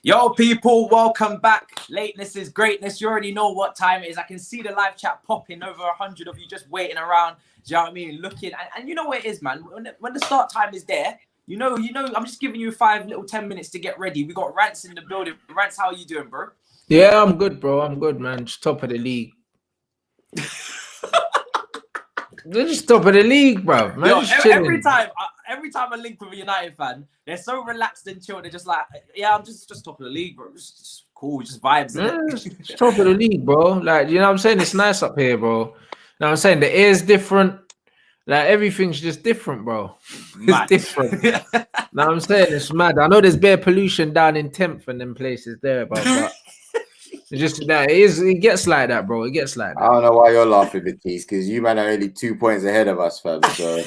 Yo, people, welcome back. Lateness is greatness. You already know what time it is. I can see the live chat popping, over 100 of you just waiting around. Do you know what I mean? Looking, and you know what it is, man. When the start time is there, you know. I'm just giving you 10 minutes to get ready. We got Rants in the building. Rants, how are you doing, bro? Yeah, I'm good, bro. I'm good, man. Just top of the league. They're just top of the league, bro. Man, Yo, just every time I link with a United fan, they're so relaxed and chill. They're just like, yeah, I'm just top of the league, bro. Just cool, just vibes. Yeah, just top of the league, bro. Like, you know what I'm saying? It's nice up here, bro. You know what I'm saying? The air's different. Like, everything's just different, bro. It's different. You know what I'm saying? It's mad. I know there's bare pollution down in 10th and them places there, bro, but it's just that it gets like that, bro. It gets like that. I don't know why you're laughing, Batiste, because you man are only 2 points ahead of us, fam. So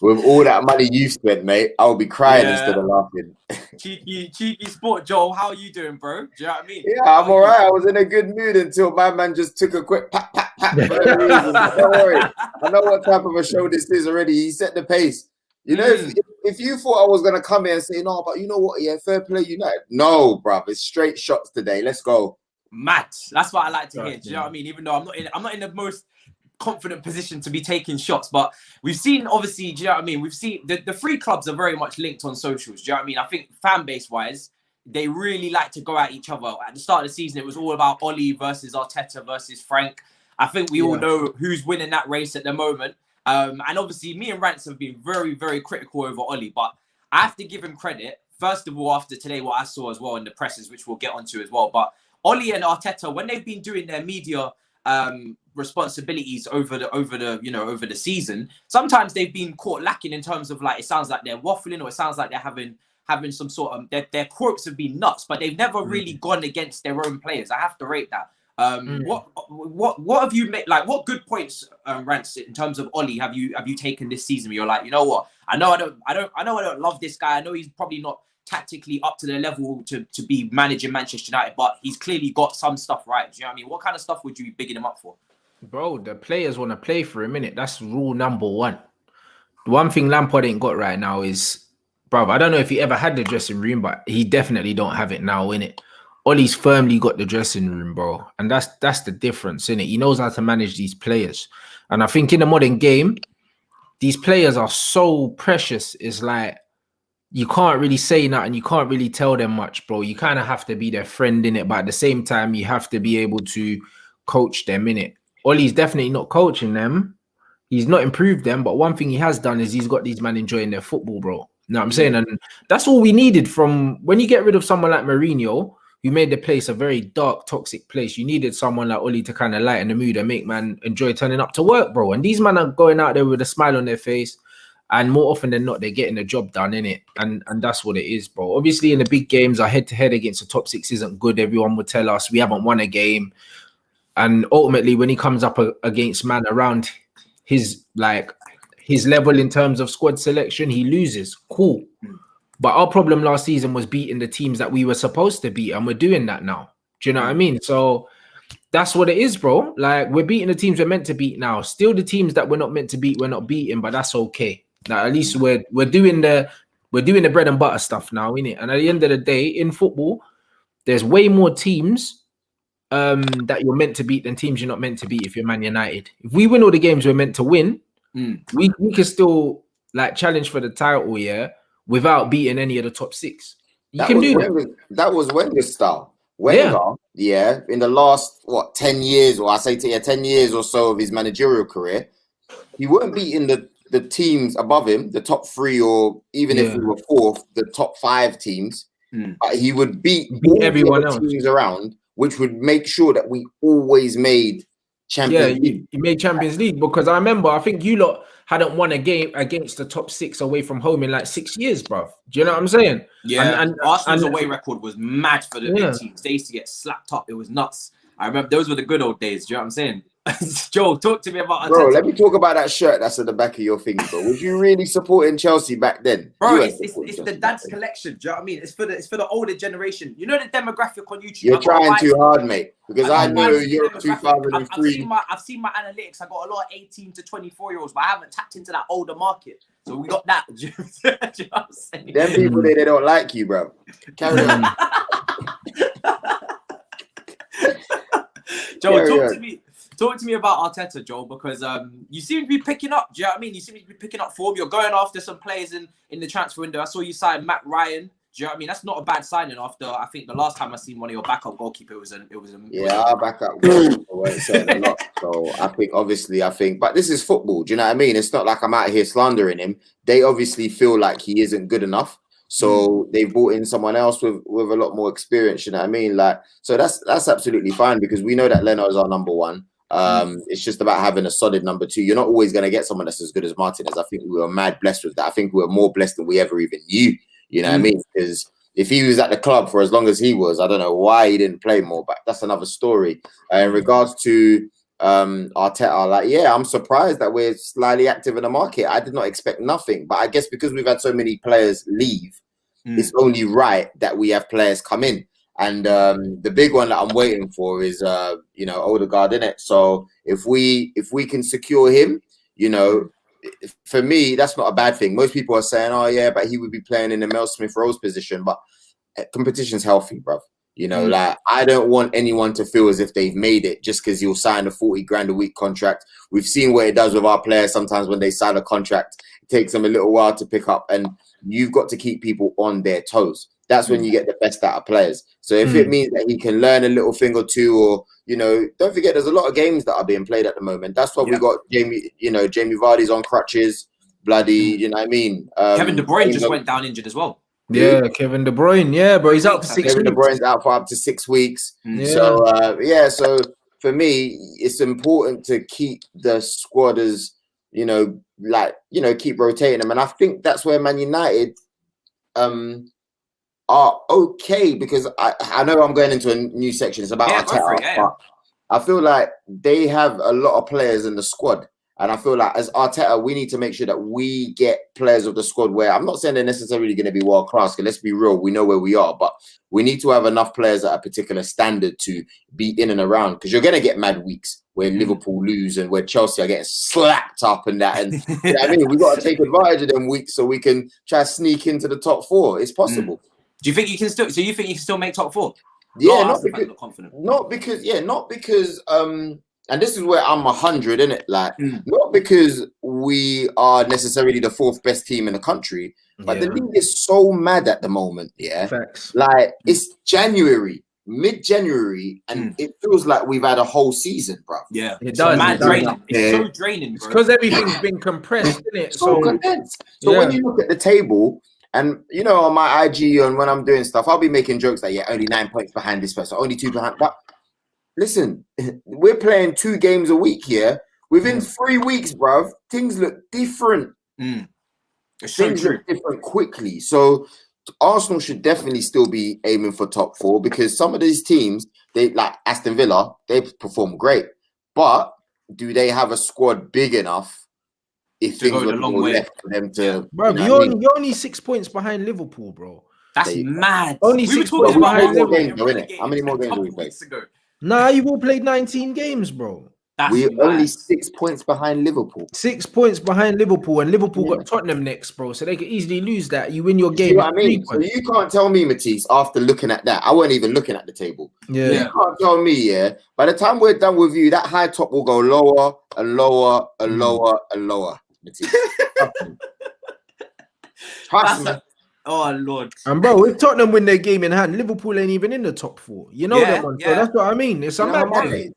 with all that money you've spent, mate, I will be crying instead of laughing. Cheeky Sport Joel, how are you doing, bro? Do you know what I mean? Yeah, I'm all right. I was in a good mood until my man just took a quick pat. For no reason. Don't worry. I know what type of a show this is already. He set the pace. You know, if you thought I was going to come here and say, no, but you know what? Yeah, fair play, United. No, bruv. It's straight shots today. Let's go. Mad. That's what I like to hear. Do you know what I mean? Even though I'm not in the most confident position to be taking shots, but we've seen, obviously, do you know what I mean? We've seen the three clubs are very much linked on socials. Do you know what I mean? I think fan base wise, they really like to go at each other. At the start of the season, it was all about Ole versus Arteta versus Frank. I think we all know who's winning that race at the moment. And obviously, me and Rants have been very, very critical over Ole, but I have to give him credit. First of all, after today, what I saw as well in the presses, which we'll get onto as well. But Ole and Arteta, when they've been doing their media responsibilities over the season, sometimes they've been caught lacking in terms of, like, it sounds like they're waffling, or it sounds like they're having some sort of their quotes have been nuts, but they've never really gone against their own players. I have to rate that. What have you made? Like, what good points, Rants, in terms of Ole have you taken this season? Where you're like, you know what? I know I don't love this guy. I know he's probably not tactically up to the level to be managing Manchester United, but he's clearly got some stuff right. Do you know what I mean? What kind of stuff would you be bigging him up for? Bro, the players want to play for a minute. That's rule number one. The one thing Lampard ain't got right now is, bro, I don't know if he ever had the dressing room, but he definitely don't have it now, innit? Ole's firmly got the dressing room, bro. And that's the difference, innit? He knows how to manage these players. And I think in the modern game, these players are so precious. It's like, you can't really say nothing. You can't really tell them much, bro. You kind of have to be their friend, innit? But at the same time, you have to be able to coach them, innit? Ole's definitely not coaching them. He's not improved them. But one thing he has done is he's got these men enjoying their football, bro. You know what I'm saying? And that's all we needed from when you get rid of someone like Mourinho, who made the place a very dark, toxic place. You needed someone like Ole to kind of lighten the mood and make man enjoy turning up to work, bro. And these men are going out there with a smile on their face. And more often than not, they're getting the job done, innit? And that's what it is, bro. Obviously, in the big games, our head-to-head against the top six isn't good. Everyone would tell us we haven't won a game. And ultimately, when he comes up against man around his level in terms of squad selection, he loses. Cool. But our problem last season was beating the teams that we were supposed to beat, and we're doing that now. Do you know what I mean? So that's what it is, bro. Like, we're beating the teams we're meant to beat now. Still, the teams that we're not meant to beat, we're not beating, but that's okay. Now, at least we're doing the bread and butter stuff now, innit? And at the end of the day, in football, there's way more teams that you're meant to beat than teams you're not meant to beat if you're Man United. If we win all the games we're meant to win, we can still, like, challenge for the title, without beating any of the top six. You can do that. That was Wenger's style. Wenger, in the last 10 years, or 10 years or so of his managerial career, he weren't beating the teams above him, the top three, or even if we were fourth, the top five teams. But he would beat everyone else teams around, which would make sure that we always made Champions League. He made Champions League, because I remember, I think you lot hadn't won a game against the top six away from home in like 6 years, bro. Do you know what I'm saying? Yeah, and Arsenal's away record was mad for the big teams. They used to get slapped up. It was nuts. I remember those were the good old days. Do you know what I'm saying? Joel, talk to me about Bro, Arteta. let me talk about that shirt that's at the back of your thing, bro. Was you really supporting Chelsea back then? Bro, it's the dad's collection. Do you know what I mean? It's for the older generation. You know the demographic on YouTube. You're trying too hard, mate. Because I know you're 2003. I've seen my analytics. I got a lot of 18 to 24-year-olds, but I haven't tapped into that older market. So we got that. Do you know what I'm saying? Them people they don't like you, bro. Carry on. Joel, talk to me about Arteta, Joel, because you seem to be picking up. Do you know what I mean? You seem to be picking up form. You're going after some players in the transfer window. I saw you sign Matt Ryan. Do you know what I mean? That's not a bad signing after, I think, the last time I seen one of your backup goalkeeper, it was our backup goalkeeper weren't saying a lot. So I think, but this is football. Do you know what I mean? It's not like I'm out here slandering him. They obviously feel like he isn't good enough. So they've brought in someone else with a lot more experience. You know what I mean? Like, so that's absolutely fine because we know that Leno is our number one. It's just about having a solid number two. You're not always going to get someone that's as good as Martinez. I think we were mad blessed with that. I think we were more blessed than we ever even knew. You know what I mean? Because if he was at the club for as long as he was, I don't know why he didn't play more, but that's another story. In regards to Arteta, like, yeah, I'm surprised that we're slightly active in the market. I did not expect nothing, but I guess because we've had so many players leave, it's only right that we have players come in. And the big one that I'm waiting for is, Ødegaard, innit? So if we can secure him, for me, that's not a bad thing. Most people are saying, oh, yeah, but he would be playing in the Mel Smith-Rowe position. But competition's healthy, bruv. Like, I don't want anyone to feel as if they've made it just because you'll sign a 40 grand a week contract. We've seen what it does with our players. Sometimes when they sign a contract, it takes them a little while to pick up. And you've got to keep people on their toes. That's when you get the best out of players. So if it means that he can learn a little thing or two, or, don't forget, there's a lot of games that are being played at the moment. That's why we got Jamie Vardy's on crutches, bloody, you know what I mean? Kevin De Bruyne just went down injured as well. Yeah, Kevin De Bruyne. Yeah, bro, he's out for 6 weeks. Kevin De Bruyne's out for up to 6 weeks. So, so for me, it's important to keep the squad as, keep rotating them. And I think that's where Man United are okay, because I know I'm going into a new section. It's about Arteta, but I feel like they have a lot of players in the squad. And I feel like as Arteta, we need to make sure that we get players of the squad where I'm not saying they're necessarily going to be world class, because let's be real, we know where we are, but we need to have enough players at a particular standard to be in and around, because you're going to get mad weeks where Liverpool lose and where Chelsea are getting slapped up and that. And you know what I mean, we got to take advantage of them weeks so we can try to sneak into the top 4. It's possible. Do you think you can still? So you think you can still make top 4? Yeah, not because. And this is where I'm 100, innit? Like, not because we are necessarily the 4th best team in the country, but the league is so mad at the moment. Yeah, facts. Like, it's January, mid-January, and it feels like we've had a whole season, bro. Yeah, it does. It's so draining, bro. It's because everything's been compressed, isn't it? So condensed. So when you look at the table. And, on my IG and when I'm doing stuff, I'll be making jokes that, only 9 points behind this person, only 2 behind. But listen, we're playing 2 games a week here. Within 3 weeks, bruv, things look different. Things look different quickly. So Arsenal should definitely still be aiming for top 4, because some of these teams, they like Aston Villa, they perform great. But do they have a squad big enough? If things were left for them to, bro, you're only 6 points behind Liverpool, bro. That's mad. Only 6 points behind Liverpool. How many more games do we play? Nah, you've all played 19 games, bro. We're only 6 points behind Liverpool. 6 points behind Liverpool, and Liverpool got Tottenham next, bro. So they could easily lose that. You win your game. See what I mean? So you can't tell me, Matisse, after looking at that, I wasn't even looking at the table. Yeah. You can't tell me, by the time we're done with you, that high top will go lower and lower and lower and lower. Matisse. Trust me. Oh, Lord. And bro, if Tottenham win their game in hand, Liverpool ain't even in the top 4. You know that one. So that's what I mean. It's a mad.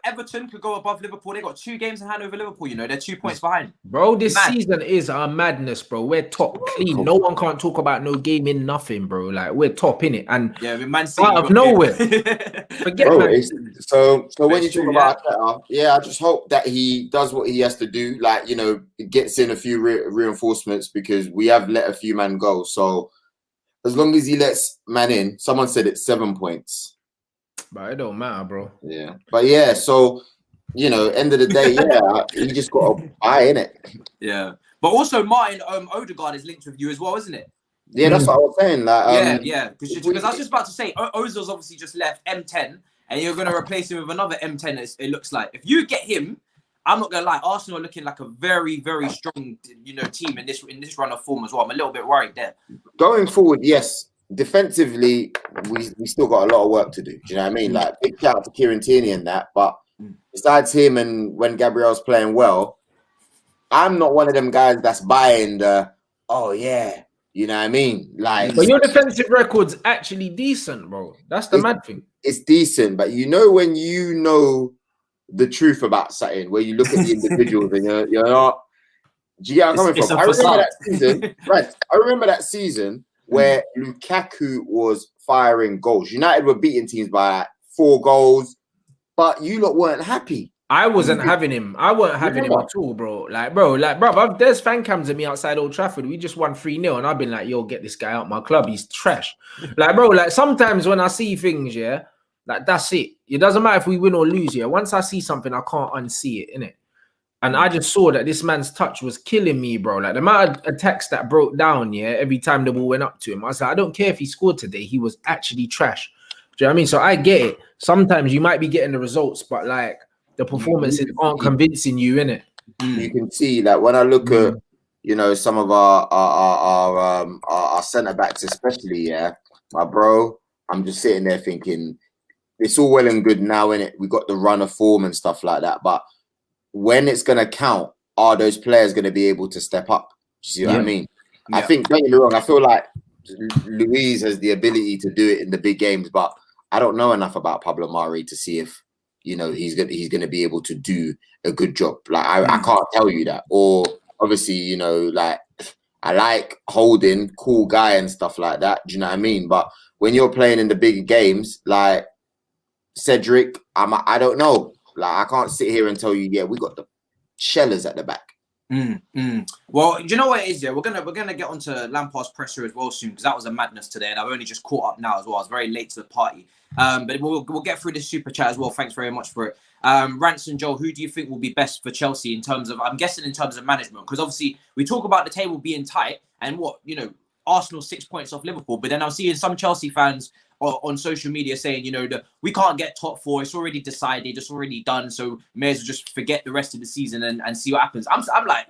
Everton could go above Liverpool. They got 2 games in hand over Liverpool. They're 2 points behind. Bro, this season is our madness, bro. We're top clean. No one can't talk about no game in nothing, bro. Like, we're top in it, and Man City, out of nowhere. Forget bro, so when you talk about Arteta, I just hope that he does what he has to do. Like, gets in a few reinforcements, because we have let a few men go. So as long as he lets man in, someone said it's 7 points. But it don't matter, bro. Yeah. But so you know, end of the day, yeah, you just got to buy in it. Yeah, but also Martin Ødegaard is linked with you as well, isn't it? Yeah, that's what I was saying. Like, yeah. Because I was just about to say, Ozil's obviously just left M10, and you're going to replace him with another M10. It looks like if you get him, I'm not going to lie, Arsenal are looking like a very, very strong, you know, team in this run of form as well. I'm a little bit worried there. Going forward, yes. Defensively, we still got a lot of work to do. Do you know what I mean? Like, big shout out to Kieran Tierney and that. But besides him, and when Gabriel's playing well, I'm not one of them guys that's buying the, oh yeah, you know what I mean? Like, but your defensive record's actually decent, bro. That's the mad thing. It's decent, but you know when you know the truth about something, where you look at the individuals and you're not. Do you get where I'm coming from? I remember that season. Right, I remember that season where Lukaku was firing goals. United were beating teams by like 4 goals, but you lot weren't happy. I wasn't having him. I wasn't having him at all, bro. Like, bro, there's fan cams of me outside Old Trafford. We just won 3-0, and I've been like, yo, get this guy out my club. He's trash. Like, bro, like sometimes when I see things, yeah, like that's it. It doesn't matter if we win or lose, yeah. Once I see something, I can't unsee it, innit? And I just saw that this man's touch was killing me, bro. Like the amount of attacks that broke down, yeah, every time the ball went up to him. I was like, I don't care if he scored today. He was actually trash. Do you know what I mean? So I get it. Sometimes you might be getting the results, but like, the performances aren't convincing you, innit? You can see that when I look at, you know, some of our centre backs, especially, yeah, my bro, I'm just sitting there thinking, it's all well and good now, innit? We got the run of form and stuff like that, but when it's gonna count, are those players gonna be able to step up? Do you see what I mean? Yeah. I think, don't get me wrong, I feel like Luis has the ability to do it in the big games, but I don't know enough about Pablo Mari to see if, you know, he's gonna be able to do a good job. Like I can't tell you that. Or obviously, you know, like I like Holding, cool guy and stuff like that. Do you know what I mean? But when you're playing in the big games, like Cedric, I don't know. Like I can't sit here and tell you, yeah, we got the shellers at the back. Well, do you know what it is? Yeah, we're gonna get onto Lampard's presser as well soon, because that was a madness today, and I've only just caught up now as well. I was very late to the party, but we'll get through this super chat as well. Thanks very much for it. Rants and Joel, who do you think will be best for Chelsea in terms of? I'm guessing in terms of management, because obviously we talk about the table being tight and what, you know, Arsenal 6 points off Liverpool, but then I'm seeing some Chelsea fans on social media saying, you know, that we can't get top 4. It's already decided. It's already done. So may as well just forget the rest of the season and see what happens. I'm like,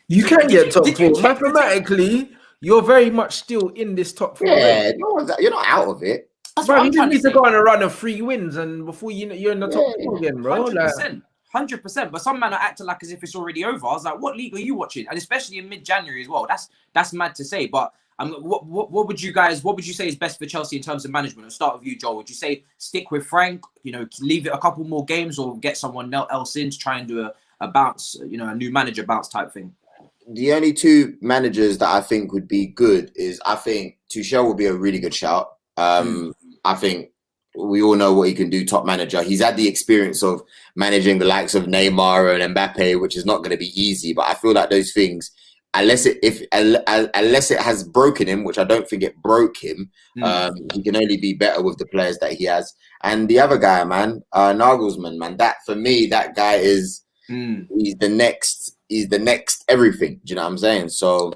you can get top 4. Mathematically, you're very much still in this top 4. Yeah, you're not out of it. Bro, you need to go on a run of 3 wins, and before you're in the top 4 again, bro. 100%. But some men are acting like as if it's already over. I was like, what league are you watching? And especially in mid-January as well. That's mad to say. But what would you say is best for Chelsea in terms of management? I'll start with you, Joel. Would you say stick with Frank, you know, leave it a couple more games, or get someone else in to try and do a bounce, you know, a new manager bounce type thing? The only 2 managers that I think would be good is, I think Tuchel would be a really good shout. I think we all know what he can do, top manager. He's had the experience of managing the likes of Neymar and Mbappe, which is not going to be easy. But I feel like those things, unless it has broken him, which I don't think it broke him, he can only be better with the players that he has. And the other guy, man, Nagelsmann, man, that for me, that guy is he's the next everything. Do you know what I'm saying? So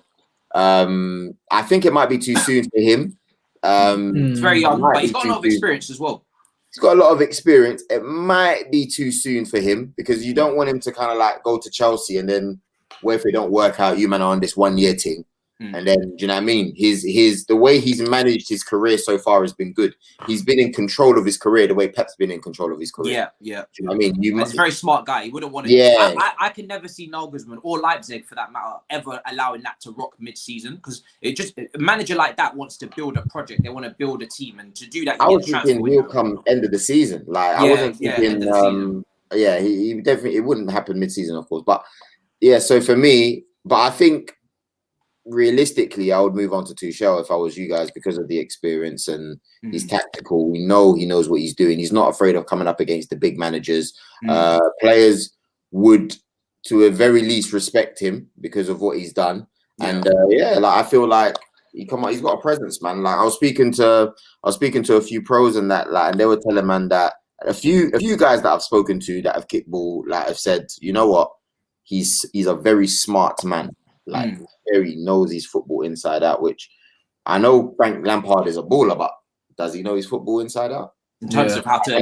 I think it might be too soon for him. He's very young, but he's got a lot of experience as well. He's got a lot of experience. It might be too soon for him, because you don't want him to kind of like go to Chelsea and then, what if it don't work out? You man are on this 1 year thing. And then, do you know what I mean? The way he's managed his career so far has been good. He's been in control of his career the way Pep's been in control of his career. Yeah. Do you know what I mean? He's a very smart guy. He wouldn't want to. Yeah. I can never see Nagelsmann or Leipzig, for that matter, ever allowing that to rock mid-season, because a manager like that wants to build a project. They want to build a team, and to do that, I was thinking he'll come end of the season. Like I wasn't thinking. He definitely, it wouldn't happen mid-season, of course. But yeah, so for me, I think, realistically, I would move on to Tuchel if I was you guys, because of the experience, and he's tactical. We know he knows what he's doing. He's not afraid of coming up against the big managers. Players would, to a very least, respect him because of what he's done. And I feel like he's got a presence, man. Like I was speaking to a few pros and that, like, and they were telling man that A few guys that I've spoken to that have kicked ball, like, have said, you know what, he's a very smart man. Like, very knows his football inside out. Which I know Frank Lampard is a baller, but does he know his football inside out? In terms of how to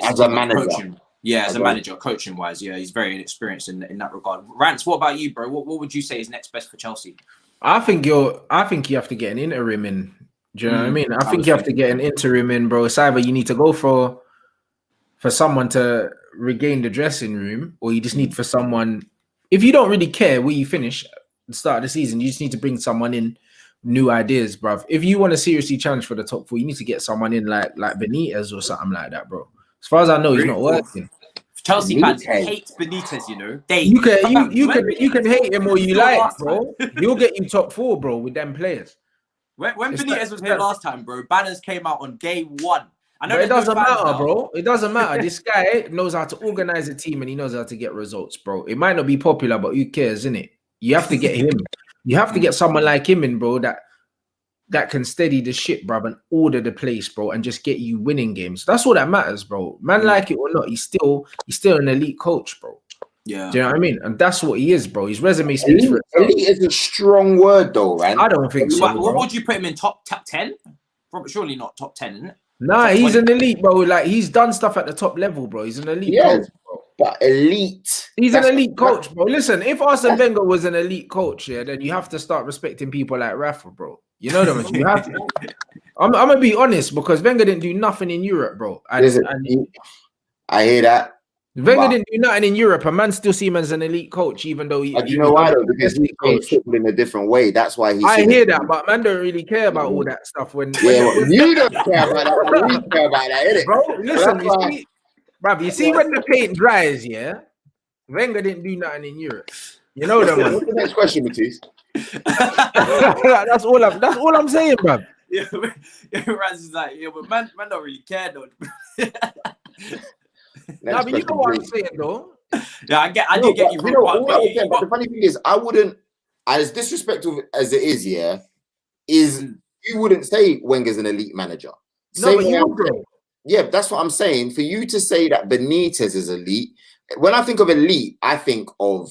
as a manager. Coaching. Yeah, as a manager, coaching wise, yeah, he's very inexperienced in that regard. Rants, what about you, bro? What would you say is next best for Chelsea? I think you have to get an interim in. Do you know what I mean? I think you have to get an interim in, bro. It's either you need to go for someone to regain the dressing room, or you just need for someone. If you don't really care where you finish at the start of the season, you just need to bring someone in, new ideas, bruv. If you want to seriously challenge for the top 4, you need to get someone in like Benitez or something like that, bro. As far as I know, he's not working. Chelsea fans hate Benitez, you know. You can hate him or you like, bro. He'll get you top 4, bro, with them players. When Benitez was here last time, bro, banners came out on day 1. I know but it doesn't matter, bro. It doesn't matter. This guy knows how to organize a team and he knows how to get results, bro. It might not be popular, but who cares, innit? You have to get him. You have to get someone like him in, bro, that can steady the shit, bro, and order the place, bro, and just get you winning games. That's all that matters, bro. Man, like it or not, he's still an elite coach, bro. Yeah. Do you know what I mean? And that's what he is, bro. His resume speaks for itself. Elite is a strong word, though, man. I don't think so. What would you put him in? Top 10? Probably, surely not top 10, isn't it? Nah, he's an elite, bro. Like, he's done stuff at the top level, bro. He's an elite coach, bro. But elite. He's an elite coach, bro. Listen, if Arsene Wenger was an elite coach, yeah, then you have to start respecting people like Rafa, bro. You know them. You have to. I'm gonna be honest, because Wenger didn't do nothing in Europe, bro. I hear that. Wenger didn't do nothing in Europe, and man still see him as an elite coach, even though you know why though? Because he coached football in a different way. That's why I hear that, but man don't really care about all that stuff. When you don't care about that, we care about that, innit? Bro, listen, you see when the paint dries, yeah, Wenger didn't do nothing in Europe. You know that, man. What's the next question, Matisse? That's all I'm saying, bro. Yeah, Raz is like, but man don't really care, though. Nah, but you know what I'm saying, though. Yeah, I do get you. But the funny thing is, I wouldn't, as disrespectful as it is, you wouldn't say Wenger's an elite manager. Yeah, that's what I'm saying. For you to say that Benitez is elite, when I think of elite, I think of,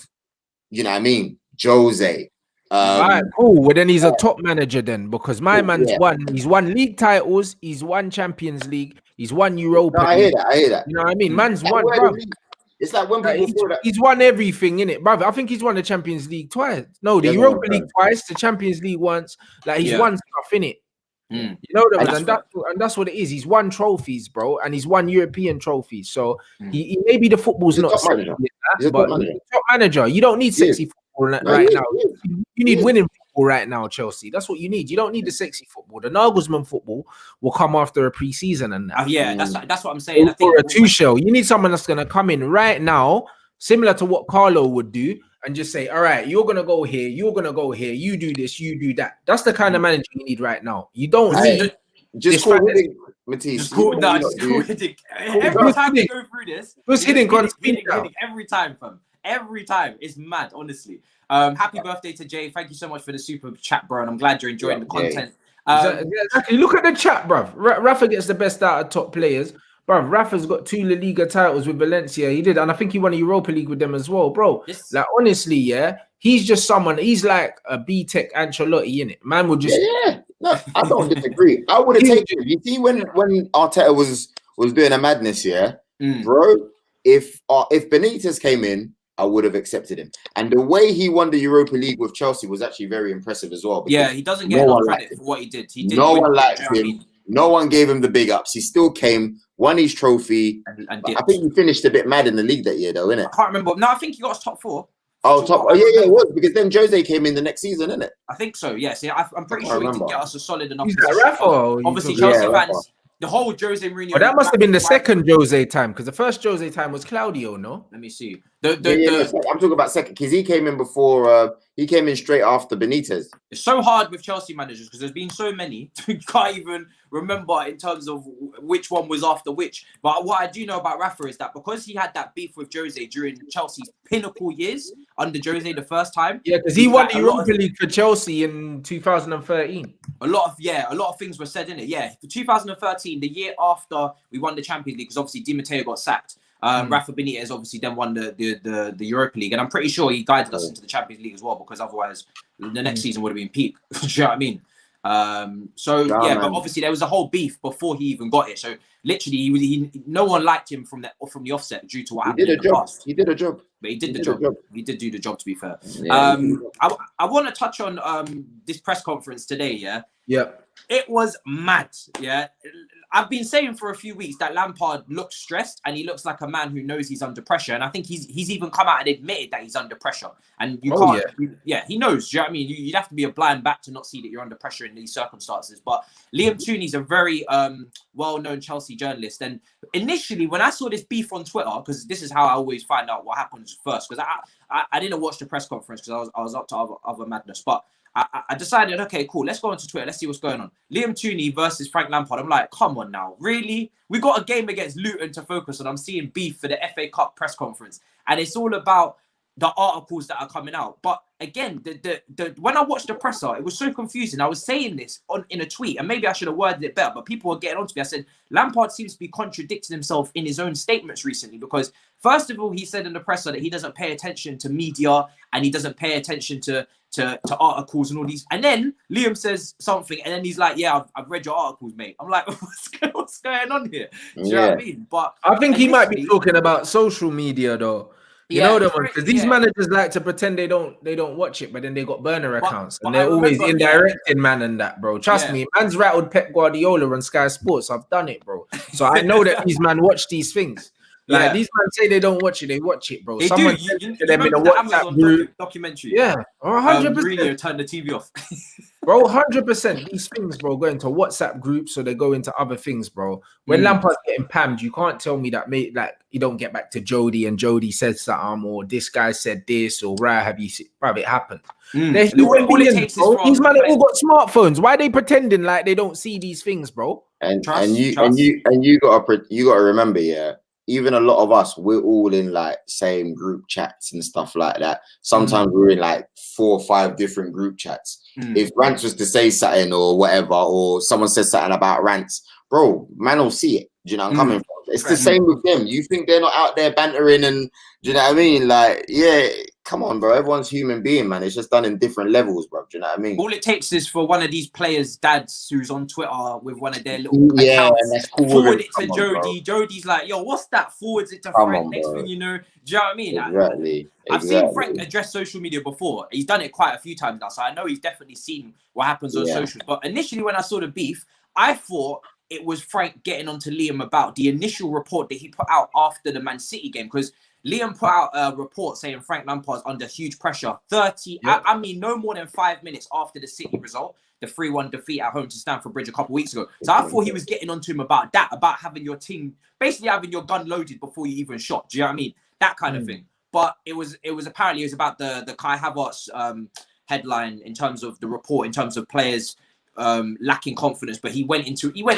you know what I mean, Jose. Right, cool. Well, then he's a top manager then, because my man's he's won league titles, he's won Champions League, he's won Europa. I hear that. You know what I mean? Man's won, bro. It's like when people he's won everything, innit, brother. I think he's won the Champions League twice. No, the Europa League twice, the Champions League once. Like, he's won stuff, innit. You know that, and that's what it is. He's won trophies, bro, and he's won European trophies. So he maybe the football's not sexy, but he's a top manager. You don't need sexy football right now. You need winning football right now, Chelsea. That's what you need. You don't need the sexy football. The Nagelsmann football will come after a pre-season and that. That's what I'm saying. Or a Tuchel. You need someone that's gonna come in right now, similar to what Carlo would do, and just say, all right, you're gonna go here, you're gonna go here, you do this, you do that. That's the kind of manager you need right now. You don't need just call Matisse. Every time we go through this, hitting every time, fam. Every time. It's mad, honestly. Happy birthday to Jay. Thank you so much for the super chat, bro. And I'm glad you're enjoying the content. Exactly. Look at the chat, bro. Rafa gets the best out of top players. Bro, Rafa's got 2 La Liga titles with Valencia. He did, and I think he won a Europa League with them as well, bro. Yes. Like, honestly, he's just someone. He's like a B-Tech Ancelotti, innit? Man would just. Yeah. No, I don't disagree. I would have taken him. You see, when Arteta was doing a madness, bro. If Benitez came in, I would have accepted him. And the way he won the Europa League with Chelsea was actually very impressive as well. Yeah, he doesn't get enough credit for what he did. No one liked him. No one gave him the big ups. He still came, won his trophy. And I think he finished a bit mad in the league that year, though, innit? I can't remember. No, I think he got us top 4. Oh, top. Oh, yeah, it was, because then Jose came in the next season, innit? I think so. Yes, I'm pretty sure he did get us a solid enough. Obviously, Chelsea fans. The whole Jose Mourinho. But that must have been the second Jose time, because the first Jose time was Claudio, no? Let me see. I'm talking about second, because he came in before. He came in straight after Benitez. It's so hard with Chelsea managers because there's been so many. You can't even remember in terms of which one was after which. But what I do know about Rafa is that because he had that beef with Jose during Chelsea's pinnacle years under Jose the first time. Yeah, because he won the Europa League for Chelsea in 2013. A lot of things were said in it. Yeah, for 2013, the year after we won the Champions League, because obviously Di Matteo got sacked. Rafa Benitez obviously then won the Europa League, and I'm pretty sure he guided us into the Champions League as well, because otherwise the next season would have been peak. Do you know what I mean? But obviously there was a whole beef before he even got it. So literally, no one liked him from the offset due to what happened in the past. He did a job. But he did the job. He did do the job, to be fair. Yeah, I want to touch on this press conference today. Yeah. It was mad. Yeah. I've been saying for a few weeks that Lampard looks stressed and he looks like a man who knows he's under pressure. And I think he's even come out and admitted that he's under pressure. And you can't, he knows. Do you know what I mean? You'd have to be a blind bat to not see that you're under pressure in these circumstances. But Liam Twomey is a very well-known Chelsea journalist. And initially, when I saw this beef on Twitter, because this is how I always find out what happens first, because I didn't watch the press conference because I was up to other madness. But I decided, okay, cool, let's go onto Twitter. Let's see what's going on. Liam Twomey versus Frank Lampard. I'm like, come on now. Really? We got a game against Luton to focus on. I'm seeing beef for the FA Cup press conference. And it's all about the articles that are coming out. But again, when I watched the presser, it was so confusing. I was saying this in a tweet, and maybe I should have worded it better, but people were getting on to me. I said, Lampard seems to be contradicting himself in his own statements recently, because first of all, he said in the presser that he doesn't pay attention to media and he doesn't pay attention to articles and all these. And then Liam says something, and then he's like, yeah, I've read your articles, mate. I'm like, what's going on here? Do you know what I mean? But I think he might be talking about social media, though. You know the ones, because these managers like to pretend they don't watch it, but then they got burner accounts and they're always indirecting man and that, bro. Trust me, man's rattled Pep Guardiola on Sky Sports. I've done it, bro. So I know that these man watch these things. Like these men say they don't watch it, they watch it, bro. Someone said to them in a WhatsApp group documentary. Yeah, 100%. Mourinho turned the TV off. Bro, 100%. These things, bro, go into WhatsApp groups, or they go into other things, bro. When Lampard's getting pammed, you can't tell me that, mate, like you don't get back to Jody and Jody said something, or this guy said this, or right, have you seen? Bro, it happened. All it takes is these men all got smartphones. Why are they pretending like they don't see these things, bro? And you gotta remember, even a lot of us, we're all in like same group chats and stuff like that. Sometimes we're in like 4 or 5 different group chats. If Rants was to say something or whatever, or someone says something about Rants, bro, man will see it. Do you know what I'm coming from? It's the same with them. You think they're not out there bantering and, do you know what I mean? Like, yeah, come on, bro. Everyone's human being, man. It's just done in different levels, bro. Do you know what I mean? All it takes is for one of these players' dads who's on Twitter with one of their little accounts, and that's cool. Forward it to Jody. Jody's like, yo, what's that? Forwards it to Frank. Next thing you know, do you know what I mean? Exactly. I've seen Frank address social media before. He's done it quite a few times now, so I know he's definitely seen what happens on socials. But initially, when I saw the beef, I thought it was Frank getting onto Liam about the initial report that he put out after the Man City game, because Liam put out a report saying Frank Lampard's under huge pressure. No more than 5 minutes after the City result, the 3-1 defeat at home to Stamford Bridge a couple of weeks ago. So I thought he was getting onto him about that, about having your team, basically having your gun loaded before you even shot. Do you know what I mean? That kind of thing. But it was about the Kai Havertz headline in terms of the report, in terms of players lacking confidence, but he went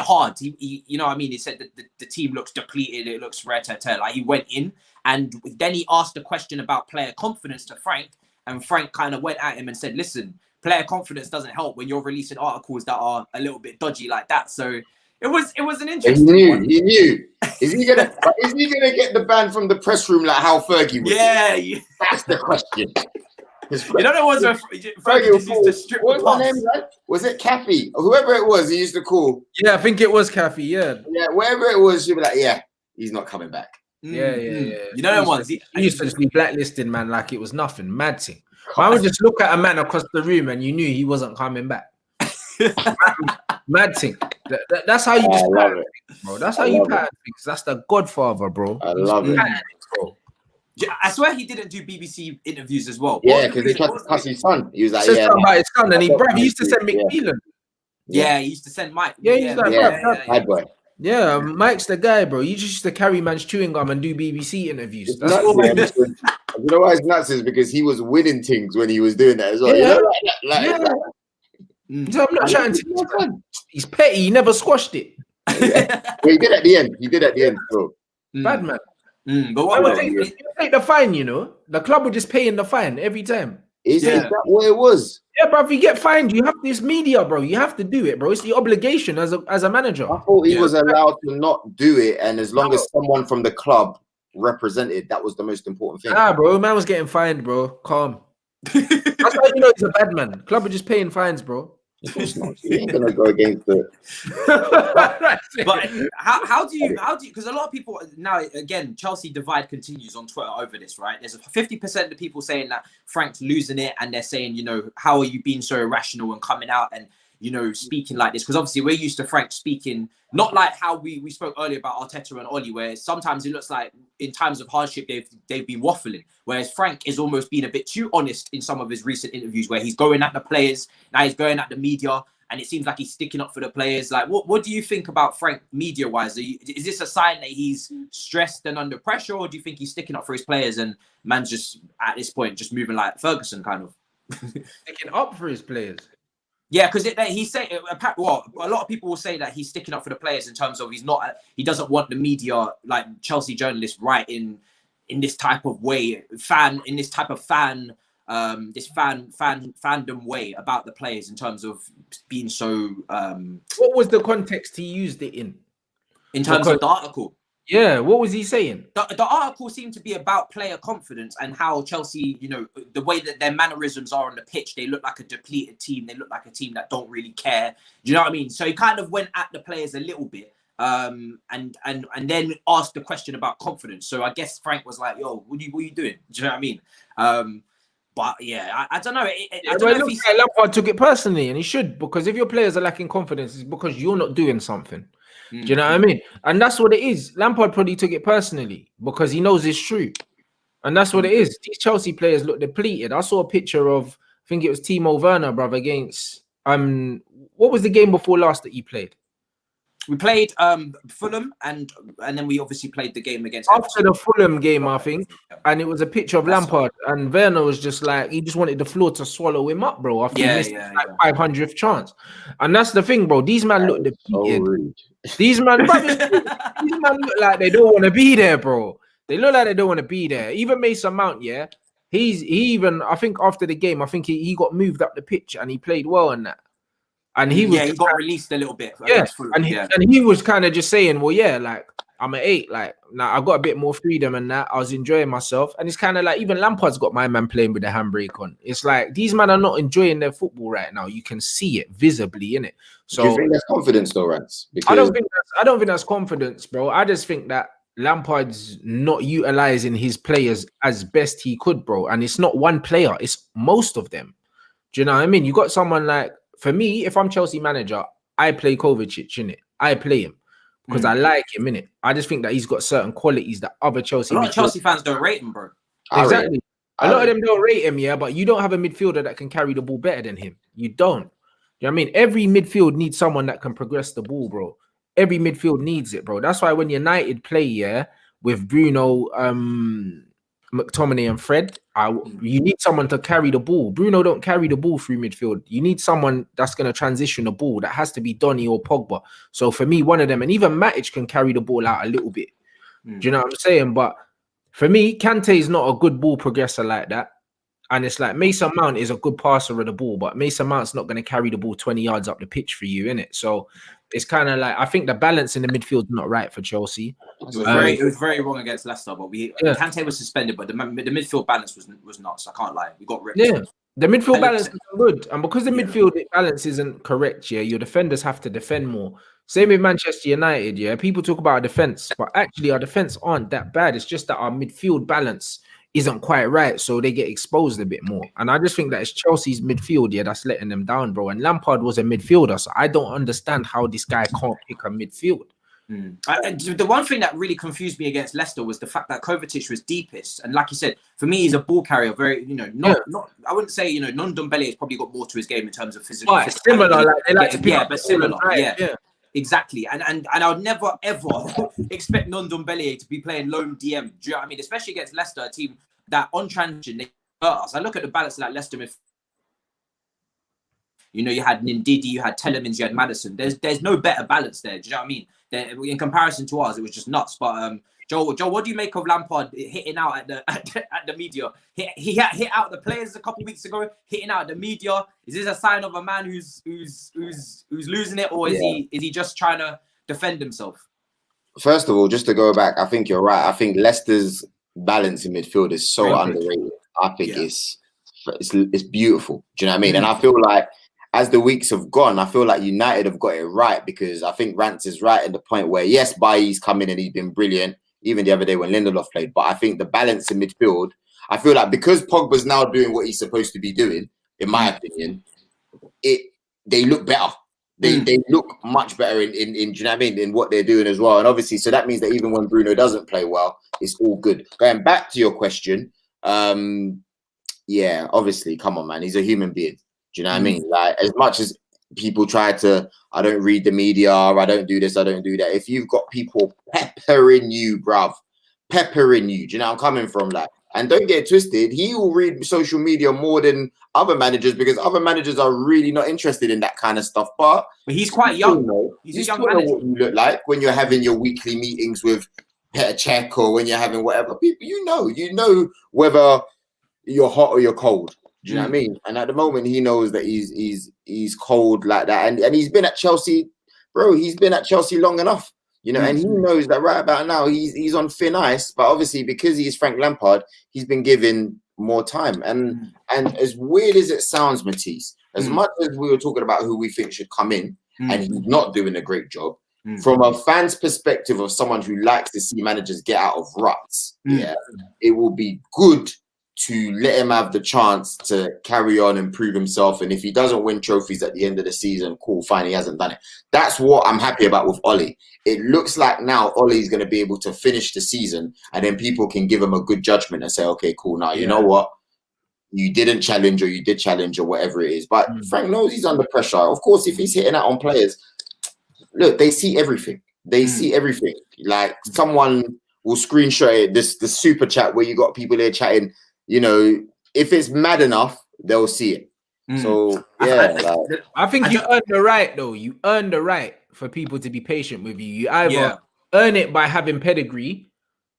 hard. He you know what I mean? He said that the team looks depleted, it looks rare-tete. Like he went in, and then he asked a question about player confidence to Frank, and Frank kind of went at him and said, listen, player confidence doesn't help when you're releasing articles that are a little bit dodgy like that. So it was an interesting one. He knew. Is he gonna get the ban from the press room like how Fergie was? Yeah. That's the question. You know, there was Fergie just used to strip the pass. Name, right? Was it Cappy? Whoever it was, he used to call. Yeah, I think it was Cappy, yeah. Yeah, wherever it was, you'd be like, yeah, he's not coming back. Yeah. You know, he used to just be blacklisting, man, like it was nothing. Mad thing. I would just look at a man across the room and you knew he wasn't coming back. Mad thing. That's how you just pattern things, bro. That's how you pattern things. That's the Godfather, bro. I love it. Bro. I swear he didn't do BBC interviews as well. Yeah, because they tried to cuss his son. He was like, about his son, and he used to send McMillan. Yeah, he used to send Mike. Yeah, he's like, bad boy. Yeah, Mike's the guy, bro. You just used to carry man's chewing gum and do BBC interviews. That's all. You know why it's nuts is because he was winning things when he was doing that as well. Yeah. You know, So I'm not chatting to this man. He's petty. He never squashed it. Yeah. Well, he did at the end. Bro. Bad man. But what take the fine, you know? The club would just pay in the fine every time. Is that what it was? Yeah, bro. If you get fined, you have this media, bro. You have to do it, bro. It's the obligation as a manager. I thought he was allowed to not do it, and as long as someone from the club represented, that was the most important thing. Bro. Man was getting fined, bro. Calm. That's how you know he's a bad man. Club are just paying fines, bro. Of course not. You ain't gonna go against it. But how do you because a lot of people now, again, Chelsea divide continues on Twitter over this, right? There's 50% of the people saying that Frank's losing it, and they're saying, you know, how are you being so irrational and coming out and, you know, speaking like this? Because obviously we're used to Frank speaking not like how we spoke earlier about Arteta and Ole, where sometimes it looks like in times of hardship they've been waffling, whereas Frank is almost being a bit too honest in some of his recent interviews where he's going at the players, now he's going at the media, and it seems like he's sticking up for the players. Like, what do you think about Frank media-wise? Is this a sign that he's stressed and under pressure, or do you think he's sticking up for his players and man's just at this point just moving like Ferguson kind of? Sticking up for his players. Yeah, because he's saying, well, a lot of people will say that he's sticking up for the players in terms of he doesn't want the media, like Chelsea journalists, writing in this type of way, fandom way about the players in terms of being so. What was the context he used it in? In terms of the article. Yeah, what was he saying? The article seemed to be about player confidence and how Chelsea, you know, the way that their mannerisms are on the pitch, they look like a depleted team. They look like a team that don't really care. Do you know what I mean? So he kind of went at the players a little bit, and then asked the question about confidence. So I guess Frank was like, "Yo, what are you doing?" Do you know what I mean? But yeah, I don't know. I don't know if Lampard took it personally, and he should, because if your players are lacking confidence, it's because you're not doing something. Do you know what I mean? And that's what it is. Lampard probably took it personally because he knows it's true. And that's what it is. These Chelsea players look depleted. I saw a picture of, I think it was Timo Werner, brother, against what was the game before last that he played? We played Fulham, and then we obviously played the game against after the Fulham game, I think, and it was a picture of Lampard, and Werner was just like, he just wanted the floor to swallow him up, bro. After he missed 500th chance, and that's the thing, bro. These men look depleted. These men look like they don't want to be there, bro. They look like they don't want to be there. Even Mason Mount, yeah, I think after the game, I think he got moved up the pitch and he played well in that. And he got released a little bit. And he was kind of just saying, well, yeah, like I'm an 8, like now I got a bit more freedom and that I was enjoying myself. And it's kind of like even Lampard's got my man playing with the handbrake on. It's like these men are not enjoying their football right now. You can see it visibly, innit? So do you think that's confidence, though, Rants? I don't think that's confidence, bro. I just think that Lampard's not utilizing his players as best he could, bro. And it's not one player; it's most of them. Do you know what I mean? You got someone like. For me, if I'm Chelsea manager, I play Kovacic, innit? I play him because I like him, innit? I just think that he's got certain qualities that other Chelsea... A lot of Chelsea fans don't rate him, bro. Exactly. A lot of them don't rate him, yeah, but you don't have a midfielder that can carry the ball better than him. You don't. You know what I mean? Every midfield needs someone that can progress the ball, bro. Every midfield needs it, bro. That's why when United play, yeah, with Bruno, McTominay and Fred, you need someone to carry the ball. Bruno don't carry the ball through midfield. You need someone that's going to transition the ball. That has to be Donny or Pogba. So for me, one of them, and even Matic can carry the ball out a little bit. Do you know what I'm saying? But for me, Kante is not a good ball progressor like that. And it's like Mason Mount is a good passer of the ball, but Mason Mount's not going to carry the ball 20 yards up the pitch for you, innit? So it's kind of like, I think the balance in the midfield is not right for Chelsea. It was very wrong against Leicester, but Kante was suspended, but the midfield balance was nuts. I can't lie. We got ripped. Yeah, the midfield balance isn't good. And because the midfield balance isn't correct, yeah, your defenders have to defend more. Same with Manchester United, yeah. People talk about our defense, but actually our defense aren't that bad. It's just that our midfield balance isn't quite right, so they get exposed a bit more. And I just think that it's Chelsea's midfield, yeah, that's letting them down, bro. And Lampard was a midfielder, so I don't understand how this guy can't pick a midfield. The one thing that really confused me against Leicester was the fact that Kovacic was deepest, and like you said, for me, he's a ball carrier. Very, not. I wouldn't say Ndombele has probably got more to his game in terms of physical. Similar, like they like to pick up, but similar, yeah. Exactly, and I would never ever expect Ndombele to be playing lone DM. Do you know what I mean? Especially against Leicester, a team that on transition they hurt us. I look at the balance of that Leicester midfield. You had Ndidi, you had Telemans, you had Maddison. There's no better balance there. Do you know what I mean? In comparison to ours, it was just nuts. But Joel, what do you make of Lampard hitting out at the media? He hit out the players a couple of weeks ago, hitting out the media. Is this a sign of a man who's losing it, or is he just trying to defend himself? First of all, just to go back, I think you're right. I think Leicester's balance in midfield is so underrated. I think it's beautiful. Do you know what I mean? And I feel like as the weeks have gone, I feel like United have got it right, because I think Rants is right at the point where, yes, Bailly's come in and he's been brilliant, even the other day when Lindelof played. But I think the balance in midfield, I feel like because Pogba's now doing what he's supposed to be doing, in my opinion, they look better. They look much better in do you know what I mean, in what they're doing as well. And obviously, so that means that even when Bruno doesn't play well, it's all good. Going back to your question, obviously, come on, man, he's a human being. Do you know what I mean? Like, as much as people try to, I don't read the media, I don't do this, I don't do that. If you've got people peppering you, bruv, peppering you, do you know where I'm coming from? Like, and don't get twisted, he will read social media more than other managers, because other managers are really not interested in that kind of stuff. But he's quite young. He's a young manager. What you look like when you're having your weekly meetings with Petr Cech, or when you're having whatever people, you know whether you're hot or you're cold. Do you know what I mean? And at the moment, he knows that he's cold like that, and he's been at Chelsea, bro. He's been at Chelsea long enough, and he knows that right about now he's on thin ice. But obviously, because he's Frank Lampard, he's been given more time. And as weird as it sounds, Matisse, as much as we were talking about who we think should come in, and he's not doing a great job, from a fan's perspective of someone who likes to see managers get out of ruts, it will be good to let him have the chance to carry on and prove himself. And if he doesn't win trophies at the end of the season, cool, fine, he hasn't done it. That's what I'm happy about with Ole. It looks like now Ole's going to be able to finish the season, and then people can give him a good judgment and say, okay, cool, now you know what? You didn't challenge, or you did challenge, or whatever it is. But Frank knows he's under pressure. Of course, if he's hitting out on players, look, they see everything. They see everything. Like, someone will screenshot it, the super chat where you got people there chatting, if it's mad enough, they'll see it. So, I think you earn the right, though. You earn the right for people to be patient with you. You either earn it by having pedigree,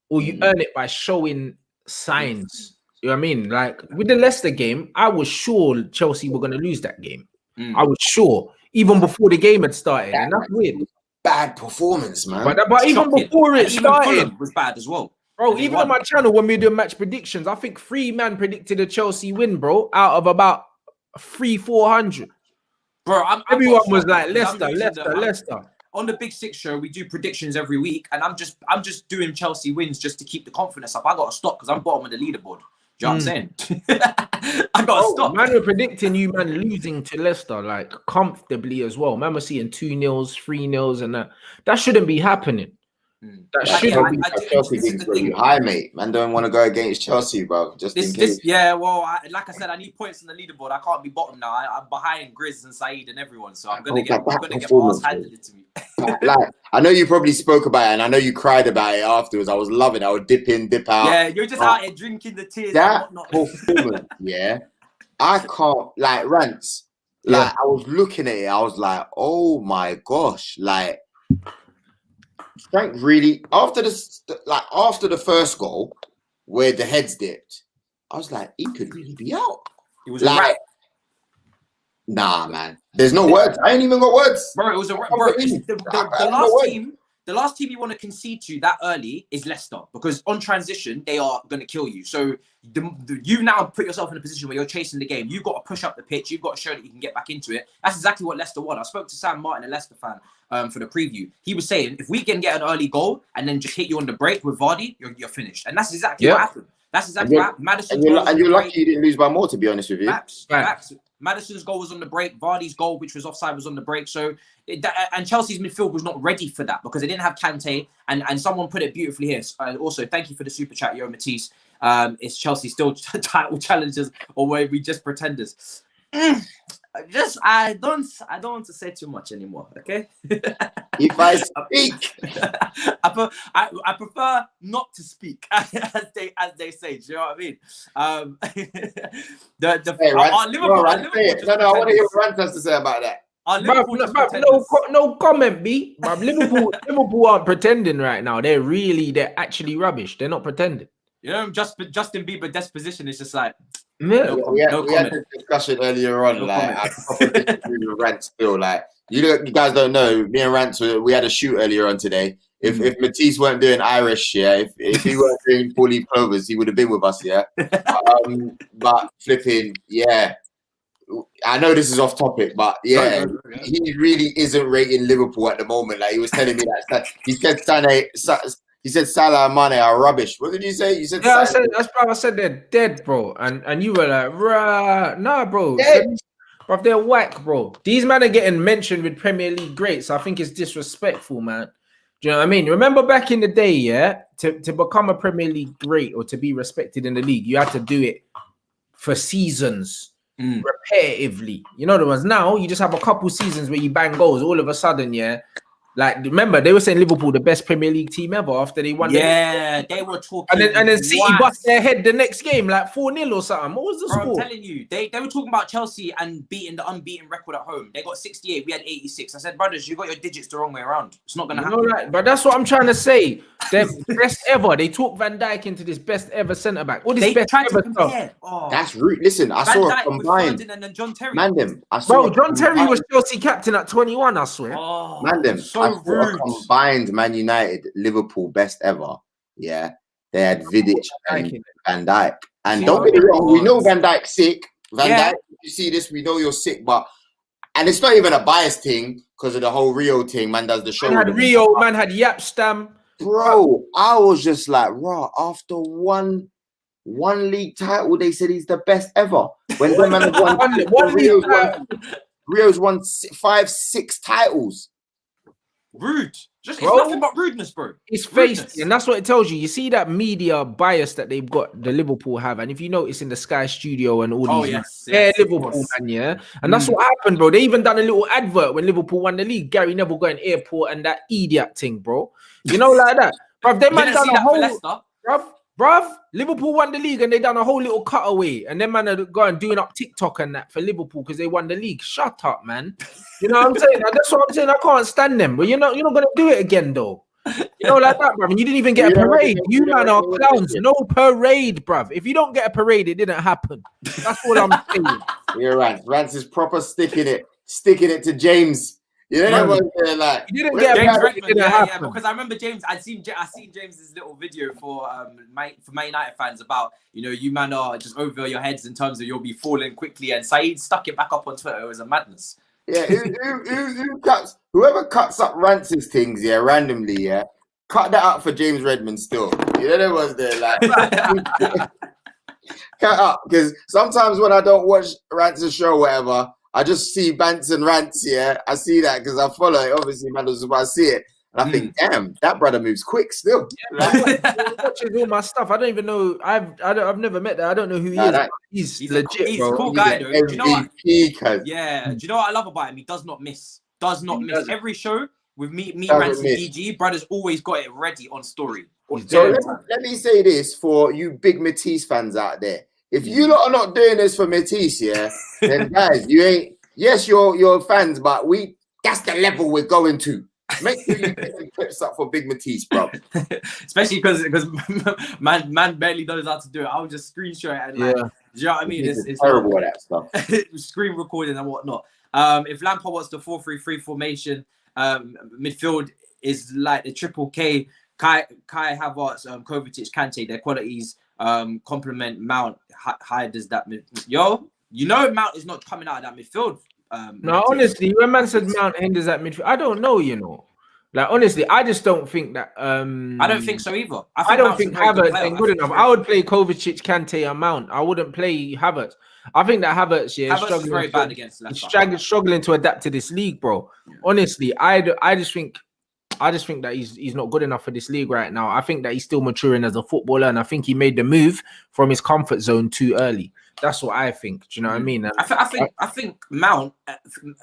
or you earn it by showing signs. You know what I mean? Like, with the Leicester game, I was sure Chelsea were going to lose that game. I was sure, even before the game had started. And that's weird. Bad performance, man. But even before it started, Fulham was bad as well. Bro, even on my channel, when we do match predictions, I think 3 man predicted a Chelsea win, bro, out of about 400. Bro, everyone was like, Leicester. On the Big Six show, we do predictions every week, and I'm just doing Chelsea wins just to keep the confidence up. I got to stop because I'm bottom of the leaderboard. Do you know what I'm saying? I got to stop. Man, we're predicting you, man, losing to Leicester, like, comfortably as well. Man, we're seeing 2-0, 3-0, and that shouldn't be happening. That shouldn't be. Chelsea high, mate. Man, don't want to go against Chelsea, bro. Just in case. Like I said, I need points on the leaderboard. I can't be bottom now. I'm behind Grizz and Saeed and everyone, so I'm gonna get ass handed to me. Like, I know you probably spoke about it, and I know you cried about it afterwards. I was loving it. I would dip in, dip out. Yeah, you're just out here drinking the tears. That performance, I can't, like, Rants. Like, I was looking at it, I was like, oh my gosh, like, Frank really, after the first goal where the heads dipped, I was like, he could really be out. It was like, nah, man. There's no words. I ain't even got words. Bro, it was the last team you want to concede to that early is Leicester, because on transition, they are going to kill you. So you now put yourself in a position where you're chasing the game. You've got to push up the pitch. You've got to show that you can get back into it. That's exactly what Leicester want. I spoke to Sam Martin, a Leicester fan, for the preview. He was saying, if we can get an early goal and then just hit you on the break with Vardy, you're finished. And that's exactly what happened. That's exactly what happened. Madison, and you're lucky you didn't lose by more, to be honest with you. Facts. Madison's goal was on the break. Vardy's goal, which was offside, was on the break. So, and Chelsea's midfield was not ready for that because they didn't have Kante. And someone put it beautifully here. Also, thank you for the super chat, Yo Matisse. Is Chelsea still title challengers, or were we just pretenders? I don't want to say too much anymore. Okay. If I speak, I prefer not to speak, as they say. Do you know what I mean? Liverpool. I want to hear what Rants has to say about that. No comment, B. Liverpool aren't pretending right now. They're actually rubbish. They're not pretending. You know, Justin Bieber disposition is just like. We had this discussion earlier on. I disagree with Rants still. You guys don't know. Me and Rants, we had a shoot earlier on today. If Matisse weren't doing Irish, if he weren't doing 4-leaf clovers, he would have been with us, but flipping, I know this is off topic, but he really isn't rating Liverpool at the moment. He was telling me that he said Salah and Mane are rubbish. What did you say? You said I said they're dead, bro. And you were like, rah, nah, bro. But they're whack, bro. These men are getting mentioned with Premier League greats. I think it's disrespectful, man. Do you know what I mean? Remember back in the day, to become a Premier League great or to be respected in the league, you had to do it for seasons, repetitively. You know the ones. Now you just have a couple seasons where you bang goals. All of a sudden, remember they were saying Liverpool the best Premier League team ever after they won. They were talking. And then City bust their head the next game 4-0 or something. What was the score? I'm telling you, they were talking about Chelsea and beating the unbeaten record at home. They got 68. We had 86. I said, brothers, you got your digits the wrong way around. It's not gonna happen. Right? But that's what I'm trying to say. They're best ever. They talk Van Dijk into this best ever centre back. All this best ever stuff. That's rude. Listen, I saw a combined. And then John Terry. John Terry was Chelsea captain at 21. I swear. So rude. Combined Man United, Liverpool best ever. Yeah, they had Vidic and Van Dijk. And don't get me wrong, we know Van Dijk's sick. Dijk, you see this, we know you're sick, and it's not even a bias thing because of the whole Rio thing. Man does the show. Man had Yapstam. Bro, I was just like, after one league title, they said he's the best ever. When the man won Rio's won 5-6 titles. Rude. It's nothing but rudeness, bro. It's faced, and that's what it tells you. You see that media bias that they've got, the Liverpool have, and if you notice in the Sky Studio and all these, they're Liverpool, man, and that's what happened, bro. They even done a little advert when Liverpool won the league. Gary Neville got an airport and that idiot thing, bro. You know, like that, bro. They man done a whole, bruv. Liverpool won the league and they done a whole little cutaway, and then man are going doing up TikTok and that for Liverpool because they won the league. Shut up, man. You know what I'm saying? That's what I'm saying. I can't stand them, but you're not gonna do it again, though. You know, like that, bruv. And you didn't even get a parade. You man are clowns. No parade, bruv. If you don't get a parade, it didn't happen. That's all I'm saying. You're right. Rants is proper sticking it to James. You know what you didn't get James Redmond, because I remember James. I seen James's little video for Man United fans about, you man are just over your heads in terms of you'll be falling quickly, and Saeed stuck it back up on Twitter. It was a madness. Yeah, whoever cuts up Rance's things, randomly, cut that out for James Redmond still. You know there was cut up, because sometimes when I don't watch Rance's show, whatever, I just see Bants and Rants, I see that because I follow it. Obviously, man, I see it. And I think, damn, that brother moves quick still. He watches all my stuff. I don't even know. I've never met that. I don't know who he is. He's legit, he's bro. A cool guy, though. Do you know what? Do you know what I love about him? He does not miss. Every show with me, Rants and DG, brothers always got it ready on story. So let me say this for you big Matisse fans out there. If you lot are not doing this for Matisse, then guys, you ain't. Yes, you're fans, but that's the level we're going to. Make sure you get some clips up for Big Matisse, bro. Especially because man barely knows how to do it. I'll just screenshot it and do you know what I mean? It's terrible at that stuff. Screen recording and whatnot. If Lampard wants the 4-3-3 formation, midfield is like the triple K. Kai Havertz, Kovacic, Kante. Their qualities complement Mount. How does that Mount is not coming out of that midfield. No, honestly, when man said Mount hinders that midfield, I don't know, Like, honestly, I just don't think that... I don't think so either. I don't think Havertz ain't good enough. I would play Kovacic, Kante, and Mount. I wouldn't play Havertz. I think that Havertz, Havertz is very bad against Leicester. Struggling to adapt to this league, bro. Yeah. Honestly, I just think that he's not good enough for this league right now. I think that he's still maturing as a footballer, and I think he made the move from his comfort zone too early. That's what I think. Do you know what I mean? And I think Mount.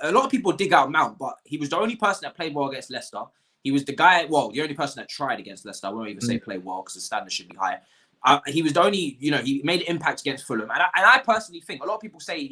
A lot of people dig out Mount, but he was the only person that played well against Leicester. He was the guy. Well, the only person that tried against Leicester. I won't even say play well because the standard should be higher. He was the only. He made an impact against Fulham, and I personally think a lot of people say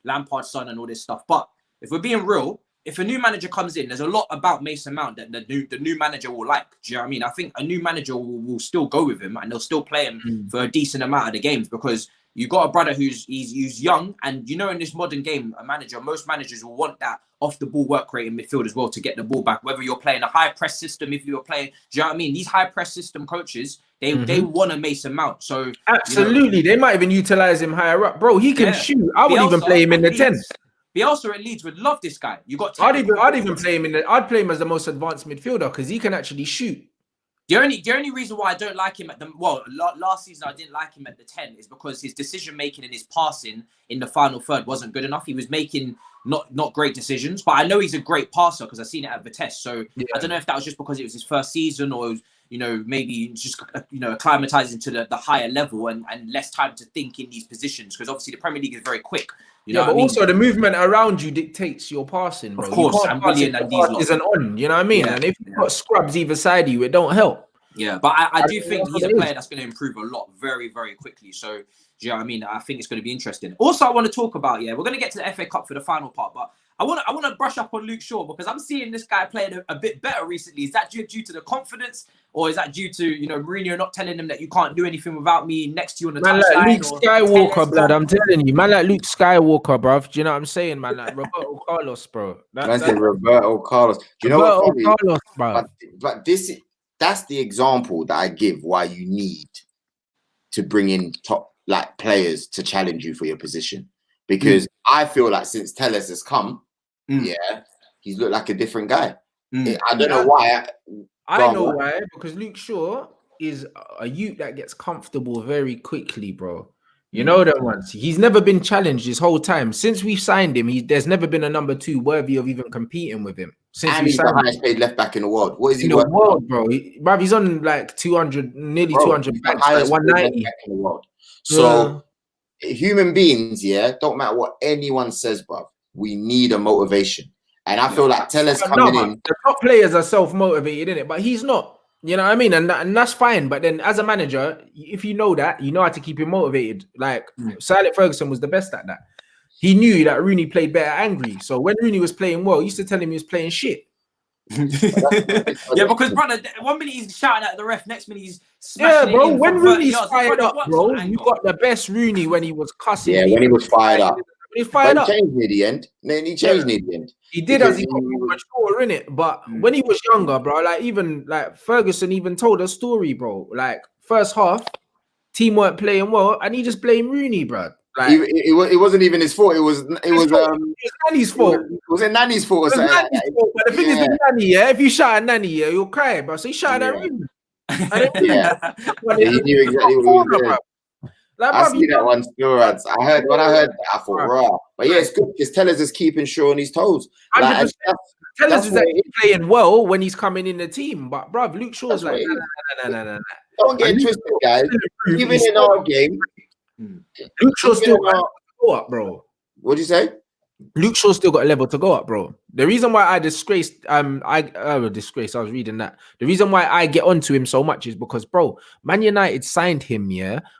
Lampard's son and all this stuff, but if we're being real, if a new manager comes in, there's a lot about Mason Mount that the new manager will like. Do you know what I mean? I think a new manager will still go with him and they'll still play him for a decent amount of the games because you got a brother who's young, and in this modern game, most managers will want that off the ball work rate in midfield as well to get the ball back. Whether you're playing a high press system, if you're playing, do you know what I mean? These high press system coaches, they want a Mason Mount. So absolutely, they might even utilize him higher up, bro. He can shoot. I would even play him in the 10. Bielsa at Leeds would love this guy. I'd even play him I'd play him as the most advanced midfielder because he can actually shoot. The only reason why I don't like him last season I didn't like him at the 10 is because his decision making and his passing in the final third wasn't good enough. He was making not great decisions, but I know he's a great passer because I've seen it at Vitesse. So I don't know if that was just because it was his first season or maybe just acclimatizing to the higher level and less time to think in these positions because obviously the Premier League is very quick. But also the movement around you dictates your passing, bro. Of course, and William and these isn't on. You know what I mean? And if you've got scrubs either side of you, it don't help. Yeah, but I do think he's a player that's going to improve a lot very, very quickly. So, do you know what I mean? I think it's going to be interesting. Also, I want to talk about, we're going to get to the FA Cup for the final part, but I want to brush up on Luke Shaw because I'm seeing this guy playing a bit better recently. Is that due to the confidence, or is that due to Mourinho not telling him that you can't do anything without me next to you on the touchline? Like Luke Skywalker, blood. I'm telling you, man, like Luke Skywalker, bro. Do you know what I'm saying, man? Like Roberto Carlos, bro. Roberto Carlos. Do you know what? Carlos, bro. But that's the example that I give why you need to bring in top players to challenge you for your position. Because I feel like since Telles has come, he's looked like a different guy. I don't know why. I know why. Because Luke Shaw is a youth that gets comfortable very quickly, bro. You know that once. He's never been challenged this whole time. Since we've signed him, there's never been a number 2 worthy of even competing with him. And he's the highest paid left back in the world. What is he in the world, bro? He's on like 200, nearly 200 backs, like 190 back in the world. So human beings, don't matter what anyone says, bro. We need a motivation, and I feel like Tellers coming in. The top players are self-motivated, innit? But he's not. You know what I mean? And that's fine. But then, as a manager, if you know that, you know how to keep him motivated. Like Sir Alex Ferguson was the best at that. He knew that Rooney played better angry. So when Rooney was playing well, he used to tell him he was playing shit. Because brother, 1 minute he's shouting at the ref, next minute he's smashing bro. it When Rooney's fired up, bro, you got the best Rooney when he was cussing. Yeah, when he was fired up. He fired up. He changed near the end. Then he changed near the end. He did as he got more mature, innit? But when he was younger, bro, like Ferguson even told a story, bro. Like first half, team weren't playing well, and he just blamed Rooney, bro. Like, it wasn't even his fault. It was Nanny's fault. Was it Nanny's fault? It was Nanny's fault. But the thing is, with Nanny, if you shout at Nanny, you'll cry, bro. So he shouted at Rooney. He knew exactly what he was doing. I see that one still, Rants. When I heard that, I thought, raw. But it's good because Tellers is keeping Shaw on his toes. Tellers is actually playing well when he's coming in the team. But, bro, Luke Shaw's like, no. Don't get twisted, guys. Even in our game, Luke Shaw still got a level to go up, bro. What'd you say? Luke Shaw still got a level to go up, bro. The reason why I disgraced, I was reading that. The reason why I get onto him so much is because, bro, Man United signed him,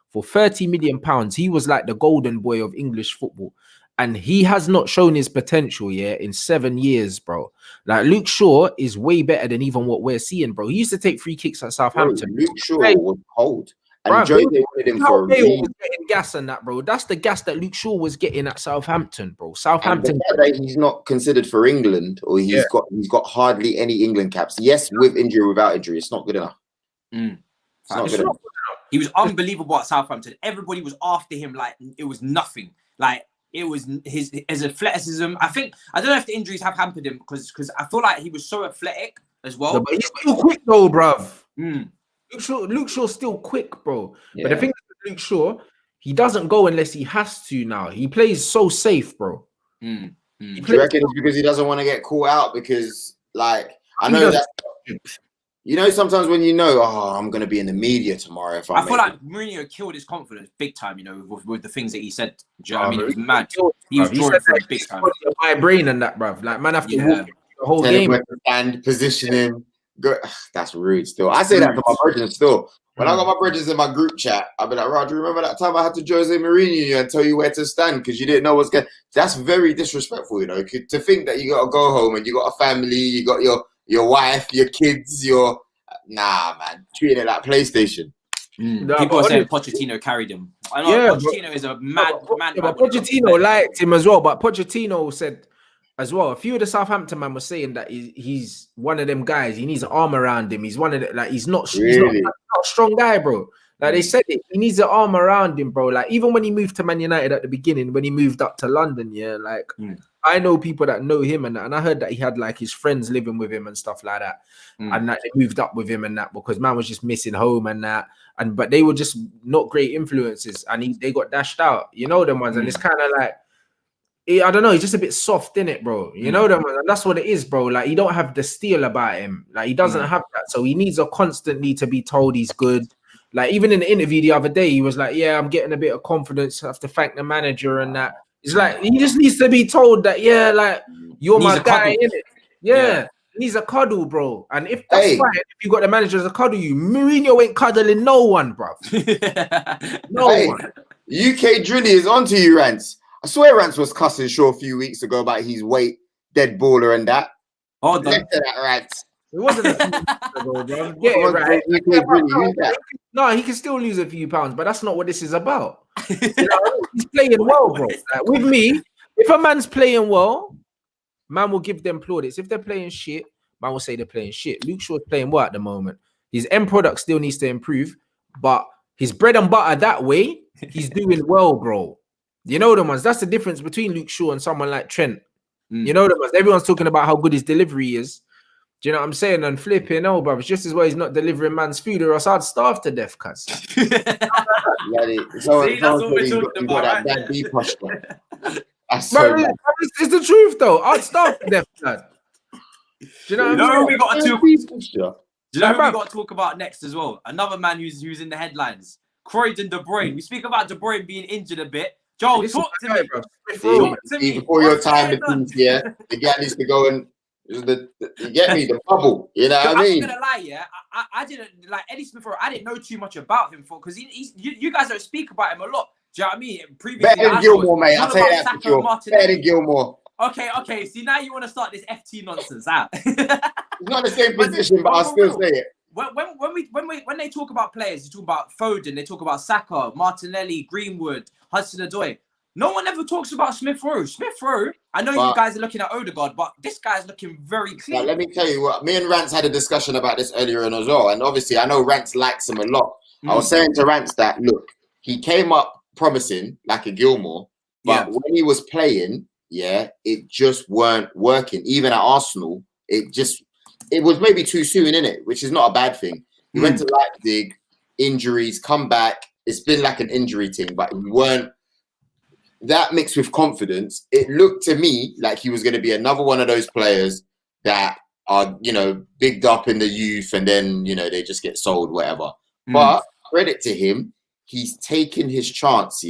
for £30 million. He was like the golden boy of English football. And he has not shown his potential, in 7 years, bro. Like, Luke Shaw is way better than even what we're seeing, bro. He used to take free kicks at Southampton. Bro, Luke Shaw was cold. And Joe, they wanted him for a reason. Was getting gas and that, bro. That's the gas that Luke Shaw was getting at Southampton, bro. Southampton. That he's not considered for England, or he's got hardly any England caps. Yes, with injury, without injury, it's not good enough. It's not good enough. He was unbelievable at Southampton. Everybody was after him like it was nothing. Like it was his athleticism. I don't know if the injuries have hampered him because I feel like he was so athletic as well. No, but he's still quick though, bruv. Luke Shaw's still quick, bro. Yeah. But the thing is with Luke Shaw, he doesn't go unless he has to now. He plays so safe, bro. Do you reckon it's because he doesn't want to get caught out? Because, like, I know that You know, sometimes when you know, I'm going to be in the media tomorrow. If I feel like Mourinho killed his confidence big time, you know, with the things that he said. Do you know what I mean? It was mad. He was drawing for it big time. My brain and that, bruv. Like, man, have to walk the whole game. And positioning. That's rude still. I say that to my brethren still. When I got my brethren in my group chat, I'll be like, Roger, remember that time I had to Jose Mourinho and tell you where to stand because you didn't know what's going. That's very disrespectful, you know, to think that you got to go home and you got a family, you got your wife, your kids, nah, man, treating it like PlayStation. No, people are saying Pochettino carried him. I know Pochettino is a mad. But Pochettino liked him as well. But Pochettino said as well, a few of the Southampton man were saying that he's one of them guys. He needs an arm around him. He's one of the, like he's not a strong guy, bro. Like they said it, he needs an arm around him, bro. Like even when he moved to Man United at the beginning, when he moved up to London, I know people that know him and I heard that he had like his friends living with him and stuff like that, and that they moved up with him and that because man was just missing home and that, but they were just not great influences and they got dashed out, you know them ones, and it's kind of like. I don't know. He's just a bit soft, innit, bro? You know them, and that's what it is, bro. Like he don't have the steel about him. Like he doesn't have that, so he needs constantly to be told he's good. Like even in the interview the other day, he was like, "Yeah, I'm getting a bit of confidence. I have to thank the manager and that." It's like he just needs to be told that, yeah, like you're my guy, innit? Yeah, he needs a cuddle, bro. And if that's fine, if you got the manager as a cuddle, Mourinho ain't cuddling no one, bro. No one. UK Drilly is onto you, Rants. I swear Rants was cussing Shaw a few weeks ago about his weight, dead baller and that. Oh, that Rants. It wasn't a few weeks ago, bro. Get it right. No, he can still lose a few pounds, but that's not what this is about. You know, he's playing well, bro. Like, with me, if a man's playing well, man will give them plaudits. If they're playing shit, man will say they're playing shit. Luke Shaw's playing well at the moment. His end product still needs to improve, but his bread and butter that way, he's doing well, bro. You know the ones. That's the difference between Luke Shaw and someone like Trent. You know the ones. Everyone's talking about how good his delivery is. Do you know what I'm saying? And flipping, bro. It's just as well he's not delivering man's food, or else I'd starve to death, cuz. That's what we're talking about. It's the truth, though. I'd starve to death, cuz. Do you know what I'm saying? We got to talk about next as well? Another man who's in the headlines. Croydon De Bruyne. We speak about De Bruyne being injured a bit. Joel, talk to me, bro. Talk to me. Before your time, the guy needs to go and you get me the bubble. You know what I mean? I'm gonna lie, I didn't like Eddie Smith. I didn't know too much about him because you guys don't speak about him a lot. Do you know what I mean? Previously, better than Gilmore, mate. I'll tell you that for sure. Better than Gilmore. Okay. See, now you want to start this FT nonsense out. It's not the same position, but I'll still say it. When they talk about players, you talk about Foden, they talk about Saka, Martinelli, Greenwood, Hudson-Odoi. No one ever talks about Smith Rowe. Smith Rowe, I know you guys are looking at Ødegaard, but this guy's looking very clean. Now, let me tell you what, me and Rants had a discussion about this earlier on as well. And obviously, I know Rants likes him a lot. I was saying to Rants that, look, he came up promising like a Gilmore, but when he was playing, it just weren't working. Even at Arsenal, it was maybe too soon, innit? Which is not a bad thing. He went to Leipzig, injuries, come back. It's been like an injury thing, but he weren't. That mixed with confidence, it looked to me like he was going to be another one of those players that are, bigged up in the youth and then, they just get sold, whatever. But credit to him, he's taken his chance,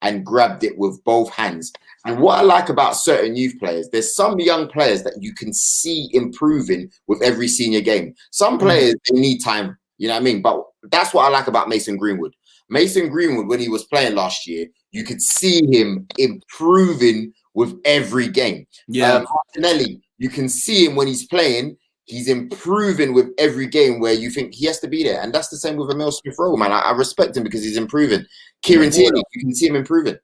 and grabbed it with both hands. And what I like about certain youth players, there's some young players that you can see improving with every senior game. Some players, they need time, you know what I mean? But that's what I like about Mason Greenwood. Mason Greenwood, when he was playing last year, you could see him improving with every game. Martinelli, you can see him when he's playing, he's improving with every game where you think he has to be there. And that's the same with Emil Smith-Rowe, man. I respect him because he's improving. Kieran Tierney, you can see him improving.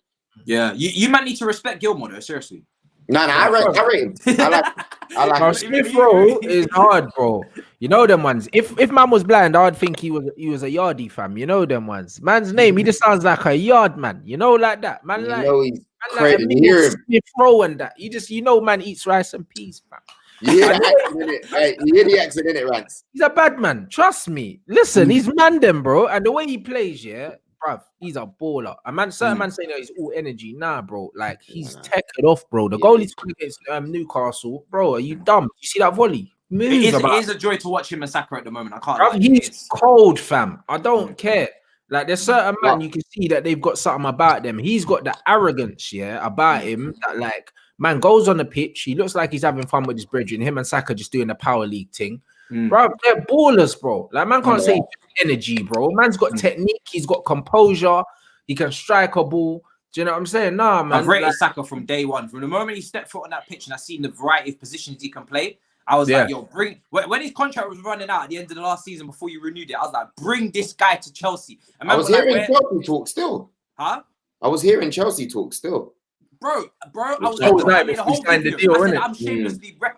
Yeah, you might need to respect Gilmore, though, seriously. No, I rate him. I like him. Smith Rowe is hard, bro. You know them ones. If man was blind, I'd think he was a yardie fam. You know them ones. Man's name, he just sounds like a yard man. You know, like that. Man, he's crazy. You hear him. Smith Rowe and that. Man eats rice and peas, fam. You hear the accent in it, right? You hear the accent in it, Rants. He's a bad man. Trust me. Listen, he's man them, bro. And the way he plays, bruv, he's a baller. Certain man saying that he's all energy. Nah, bro. Like, he's tethered off, bro. The goal he scored against Newcastle, bro, are you dumb? You see that volley? moves about. It is a joy to watch him and Saka at the moment. I can't. Bruv, he's cold, fam. I don't care. Like, there's certain man you can see that they've got something about them. He's got the arrogance, about him that, like, man goes on the pitch. He looks like he's having fun with his brethren. Him and Saka just doing the power league thing. Bro, they're ballers, bro. Like, man can't say energy, bro. Man's got technique. He's got composure. He can strike a ball. Do you know what I'm saying? Nah, man. I've rated Saka from day one. From the moment he stepped foot on that pitch and I seen the variety of positions he can play, I was like, yo, when his contract was running out at the end of the last season before you renewed it, I was like, bring this guy to Chelsea. I was hearing Chelsea talk still. Huh? I was hearing Chelsea talk still. Bro, I was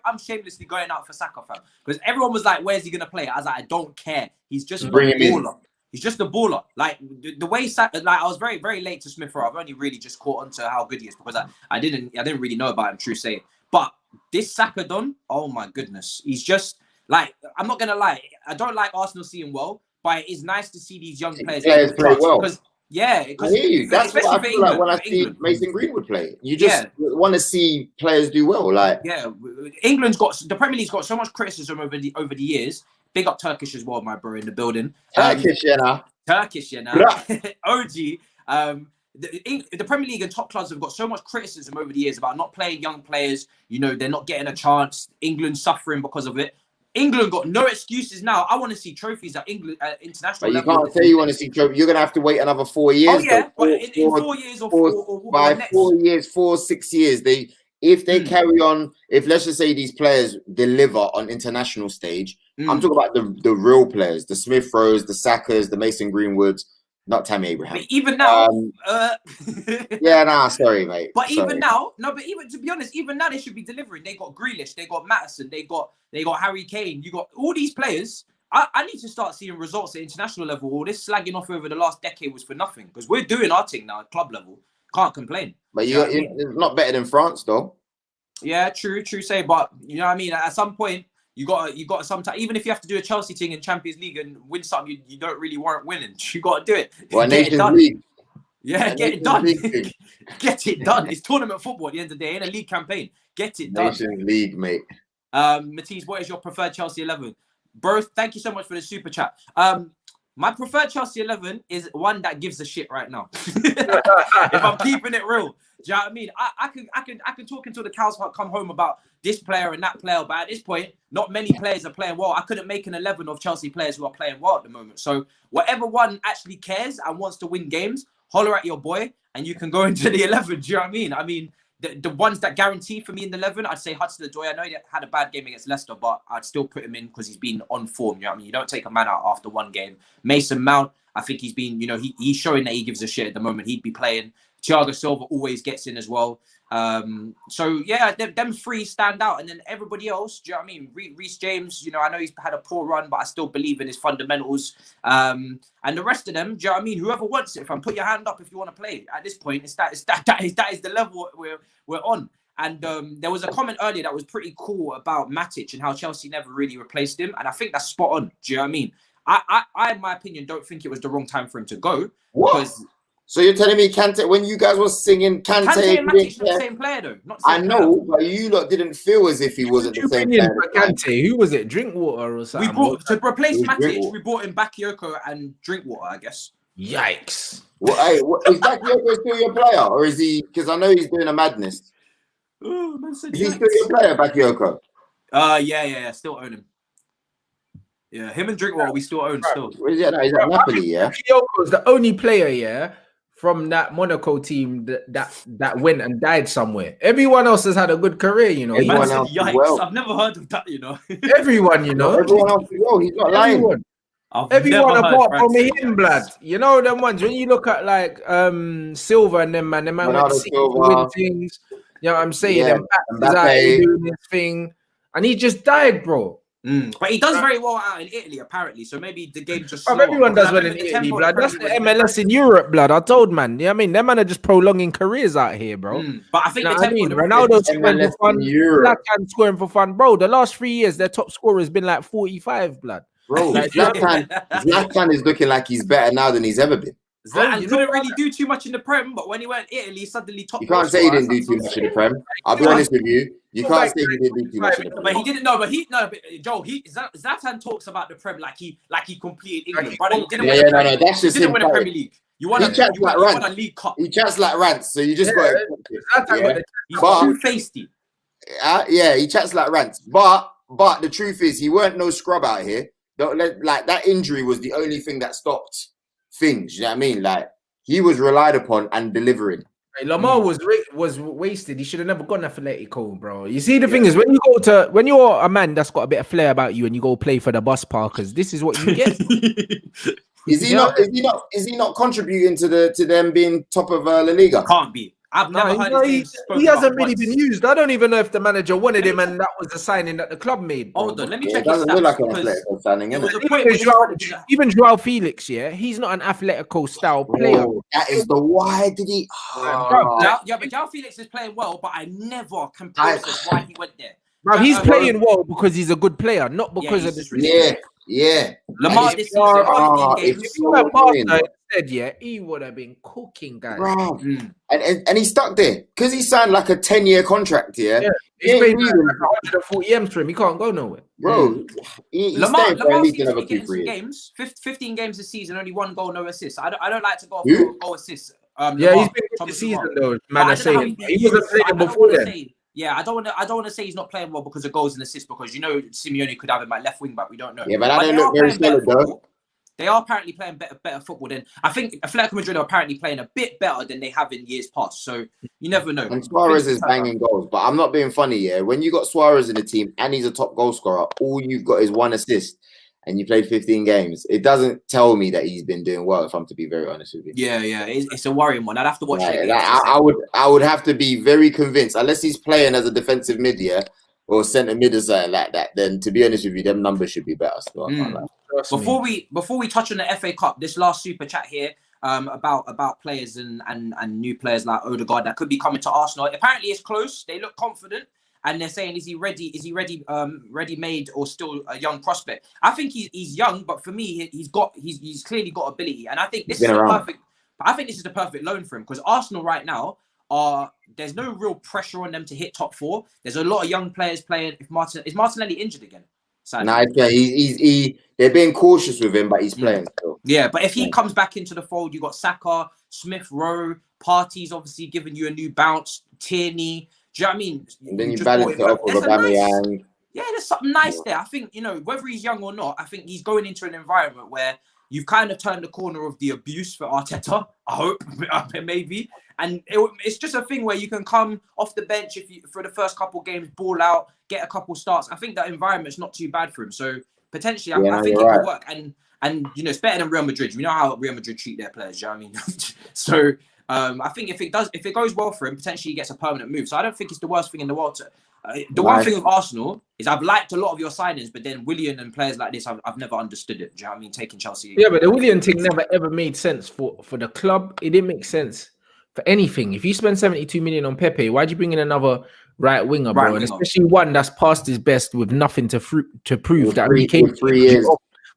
I'm shamelessly going out for Saka, fam. Because everyone was like, where's he gonna play? I was like, I don't care. He's just a baller. He's just a baller. Like the way Saka, like I was very, very late to Smith Rowe. I've only really just caught on to how good he is because I didn't really know about him, true saying. But this Saka done, oh my goodness. He's just like, I'm not gonna lie, I don't like Arsenal seeing well, but it is nice to see these young players play well. Because I hear you. That's what I feel like when I see Mason Greenwood play. You just want to see players do well. Like, England's got the Premier League's got so much criticism over the years. Big up Turkish as well, my bro, in the building. Turkish, OG. The Premier League and top clubs have got so much criticism over the years about not playing young players. You know, they're not getting a chance. England suffering because of it. England got no excuses now. I want to see trophies at England international but level. You can't say you want to see trophies. You're going to have to wait another 4 years. Oh, yeah. But in 4 years or 4, 6 years, if they carry on, if let's just say these players deliver on international stage, I'm talking about the real players, the Smith Rowes, the Sakas, the Mason Greenwoods, not Tammy Abraham. But even now, sorry, mate. But even now, to be honest, even now they should be delivering. They got Grealish, they got Maddison, they got Harry Kane. You got all these players. I need to start seeing results at international level. All this slagging off over the last decade was for nothing because we're doing our thing now at club level. Can't complain. But it's not better than France, though. Yeah, true. Say, but you know what I mean. At some point, you got sometimes. Even if you have to do a Chelsea thing in Champions League and win something you don't really warrant winning, you got to do it. Well, Nations League. Yeah, get it done. Get it done. It's tournament football at the end of the day, in a league campaign. Get it done. Nations League, mate. Matisse, what is your preferred Chelsea 11? Bro, thank you so much for the super chat. My preferred Chelsea 11 is one that gives a shit right now. If I'm keeping it real, do you know what I mean? I can talk until the cows come home about this player and that player, but at this point, not many players are playing well. I couldn't make an 11 of Chelsea players who are playing well at the moment. So whatever one actually cares and wants to win games, holler at your boy, and you can go into the 11. Do you know what I mean? I mean, the ones that guarantee for me in the 11, I'd say Hudson-Odoi. I know he had a bad game against Leicester, but I'd still put him in because he's been on form. You know what I mean? You don't take a man out after one game. Mason Mount, I think he's been, he's showing that he gives a shit at the moment. He'd be playing. Thiago Silva always gets in as well. So yeah, them three stand out, and then everybody else, do you know what I mean? Reece James, I know he's had a poor run, but I still believe in his fundamentals. And the rest of them, do you know what I mean? Whoever wants it, put your hand up if you want to play. At this point, that is the level we're on. And there was a comment earlier that was pretty cool about Matic and how Chelsea never really replaced him, and I think that's spot on. Do you know what I mean? I in my opinion, don't think it was the wrong time for him to go. What? So you're telling me Kante, when you guys were singing Kante and Matic not the same player though. Not the same player. But you lot didn't feel as if he wasn't the same player. Kante, who was it? Drinkwater or something? To replace Matic, we brought in Bakayoko and Drinkwater, I guess. Yikes! Is Bakayoko still your player, or is he? Because I know he's doing a madness. Oh, man said is he still your player, Bakayoko? Yeah. Still own him. Yeah, him and Drinkwater we still own. Still. He's at Napoli. Yeah. Bakayoko is the only player. Yeah. From that Monaco team that went and died somewhere. Everyone else has had a good career, Everyone else yikes! Well. I've never heard of that, Everyone, Everyone else as well. He's not lying. Everyone apart from him, blood. Them ones when you look at like Silva and them man went to win things. You know what I'm saying? Yeah, Mbappe doing his thing, and he just died, bro. But he does very well out in Italy, apparently. So maybe the game just. Everyone does well in Italy, blood. That's the MLS in Europe, blood. I told man. Yeah, I mean, them man are just prolonging careers out here, bro. But I think Ronaldo's scoring for fun. Zlatan scoring for fun, bro. The last 3 years, their top scorer has been like 45, blood. Bro, Zlatan is looking like he's better now than he's ever been. Zlatan couldn't really do too much in the Prem, but when he went Italy, suddenly top. You can't say he didn't do too much in the Prem. I'll be honest with you. You can't say he didn't do too much in the Prem. But he didn't know. But Joel, Zlatan talks about the Prem like he completed England. Brother, he didn't win that's just him. Win a Premier League. You won a League Cup. He chats like Rants, so you just got it. He's two-faced. Yeah, he chats like Rants. But the truth is, he weren't no scrub out here. Like that injury was the only thing that stopped things. You know what I mean? Like he was relied upon and delivering. Hey, Lamar was wasted. He should have never gone Atletico, bro. You see, the thing is, when you're a man that's got a bit of flair about you and you go play for the bus parkers, this is what you get. Is he not contributing to them being top of La Liga? Can't be. I've never heard his name. He hasn't really been used. I don't even know if the manager wanted him, and that was a signing that the club made. Bro. Hold on, let me check. It doesn't look like an Atletico signing, even Joel Felix, yeah, he's not an Atletico style player. That is the why did he? But Joel Felix is playing well, but I never can process why he went there. Bro, he's playing well because he's a good player, not because of this. Yeah. Lamar, this if you were Barca instead, he would have been cooking, guys. Bro. And he stuck there because he signed like a 10-year contract. He's paid 140 M's for him. He can't go nowhere, bro. He's Lamar for at least another 2-3 games. 15 games this season, only 1 goal, no assists. I don't like to go for goal assists. He's been good this season though. Man, I say he wasn't playing before then. Yeah, I don't want to say he's not playing well because of goals and assists, because Simeone could have him at left wing back. We don't know. Yeah, but I don't look very solid though. They are apparently playing better football than I think. Atletico Madrid are apparently playing a bit better than they have in years past. So you never know. And Suarez is banging goals, but I'm not being funny. Yeah, when you got Suarez in the team and he's a top goal scorer, all you've got is 1 assist, and you played 15 games. It doesn't tell me that he's been doing well, if I'm to be very honest with you. Yeah, it's a worrying one. I'd have to watch it. I would have to be very convinced, unless he's playing as a defensive mid, or centre mid or something like that. Then, to be honest with you, them numbers should be better. So Before we touch on the FA Cup, this last super chat here about players and new players like Ødegaard that could be coming to Arsenal. Apparently, it's close. They look confident. And they're saying, is he ready? Is he ready? Ready-made or still a young prospect? I think he's young, but for me, he's clearly got ability. And I think this is the perfect loan for him, because Arsenal right now there's no real pressure on them to hit top 4. There's a lot of young players playing. Is Martinelli injured again? No, they're being cautious with him, but he's playing still. Yeah, but if he comes back into the fold, you got Saka, Smith Rowe, Partey's obviously giving you a new bounce, Tierney. Do you know what I mean? And then you balance it off with Aubameyang. There's something nice there. I think, whether he's young or not, I think he's going into an environment where you've kind of turned the corner of the abuse for Arteta. I hope, maybe. And it's just a thing where you can come off the bench for the first couple games, ball out, get a couple starts. I think that environment's not too bad for him. So potentially, I think it could work. And it's better than Real Madrid. We know how Real Madrid treat their players. You know what I mean? So I think if it goes well for him, potentially he gets a permanent move. So I don't think it's the worst thing in the world. One thing with Arsenal is I've liked a lot of your signings, but then Willian and players like this, I've never understood it. Do you know what I mean? Taking Chelsea. Yeah, but the Willian thing never ever made sense for the club. It didn't make sense for anything. If you spend 72 million on Pepe, why'd you bring in another right winger, bro? And especially one that's past his best with nothing to prove that he came 3 years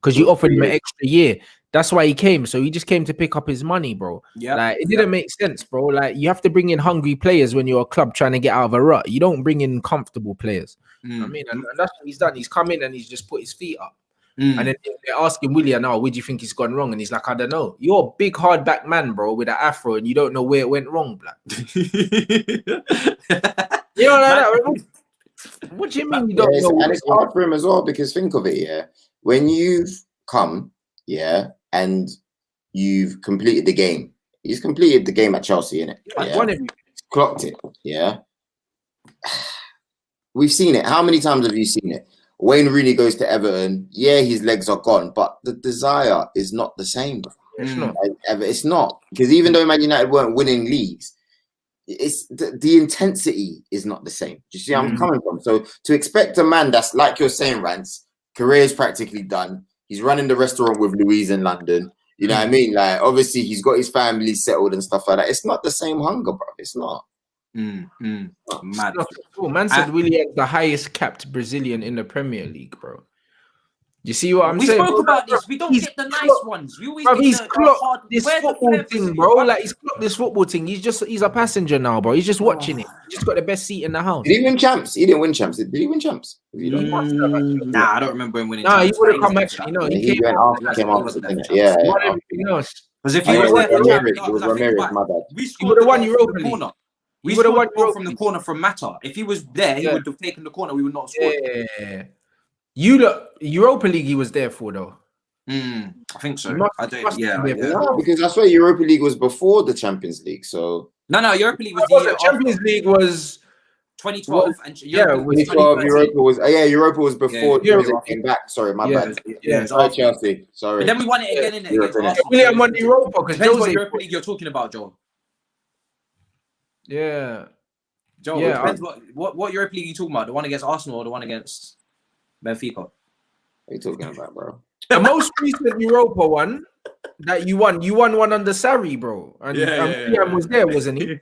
because you offered him an extra year. That's why he came. So he just came to pick up his money, bro. Yeah, like it didn't make sense, bro. Like you have to bring in hungry players when you're a club trying to get out of a rut. You don't bring in comfortable players. I mean, and that's what he's done. He's come in and he's just put his feet up. And then they're asking Willian now, where do you think he's gone wrong? And he's like, I don't know. You're a big hard back man, bro, with an afro, and you don't know where it went wrong, black. You know like that. What do you mean you don't know? And it's hard for him as well, because think of it, when you've come, and you've completed the game. He's completed the game at Chelsea, innit? He's clocked it, We've seen it. How many times have you seen it? Wayne Rooney goes to Everton. Yeah, his legs are gone, but the desire is not the same. It's not. Because even though Man United weren't winning leagues, it's the intensity is not the same. Do you see where I'm coming from? So to expect a man that's, like you're saying, Rants, career is practically done. He's running the restaurant with Louise in London. You know what I mean? Like, obviously, he's got his family settled and stuff like that. It's not the same hunger, bro. It's not. Mad. Man said Willian the highest capped Brazilian in the Premier League, bro. You see what I'm we saying? spoke about this. We don't get the nice ones. We always Bro, get he's the clocked hard. this Where's the football players? thing, bro. Like he's clocked this football thing. He's a passenger now, bro. He's just watching it. He's just got the best seat in the house. Did he win champs? He didn't win champs. Did he win champs? Nah, I don't remember him winning. Nah, he champs. would have come actually. No, He went after. Yeah. Won everything else. Because if He he was there, it was Ramirez, my bad. we He scored would have the won goal Europa from the League. corner. We He would have scored won the goal Europa from the League. corner from Mata. If he was there, he would have taken the corner. We would not have scored. Yeah. You look Europa League. He was there for though. I think so. Must- I don't. must Yeah, be there. yeah. No, because I swear Europa League was before the Champions League. So No, Europa League was the year The Champions League was 2012, and yeah, was 2012 2013. Europa was before Yeah, Jose came back. Sorry, my bad. Yeah, Sorry, Chelsea. Sorry. But then we won it again in it Europe, against innit? Arsenal. William won the Europa because Depends what Jose. Europa League you're talking about, Joel. Yeah. Joel, Yeah, it depends what Europa League you talking about. The one against Arsenal or the one against Benfica? What are you talking about, bro? The most recent Europa one that you won one under Sarri, bro. And Liam was there, wasn't he?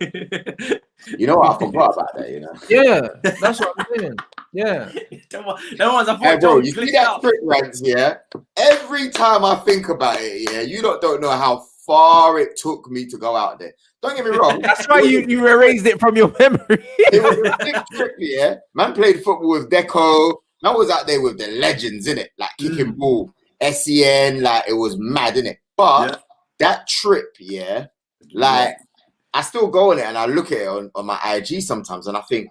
You know what? I forgot about that. You know. Yeah, that's what I'm saying. Yeah. That one's I Hey, thought bro, Joel you see glitched that out. trick Rants, yeah? Every time I think about it, yeah, you don't know how far it took me to go out there. Don't get me wrong. That's why you erased it from your memory. It was a big trick, yeah. Man played football with Deco. Man was out there with the legends, innit? Like kicking ball, SEN, like it was mad, innit? But that trip, yeah, like I still go on it and I look at it on my IG sometimes and I think,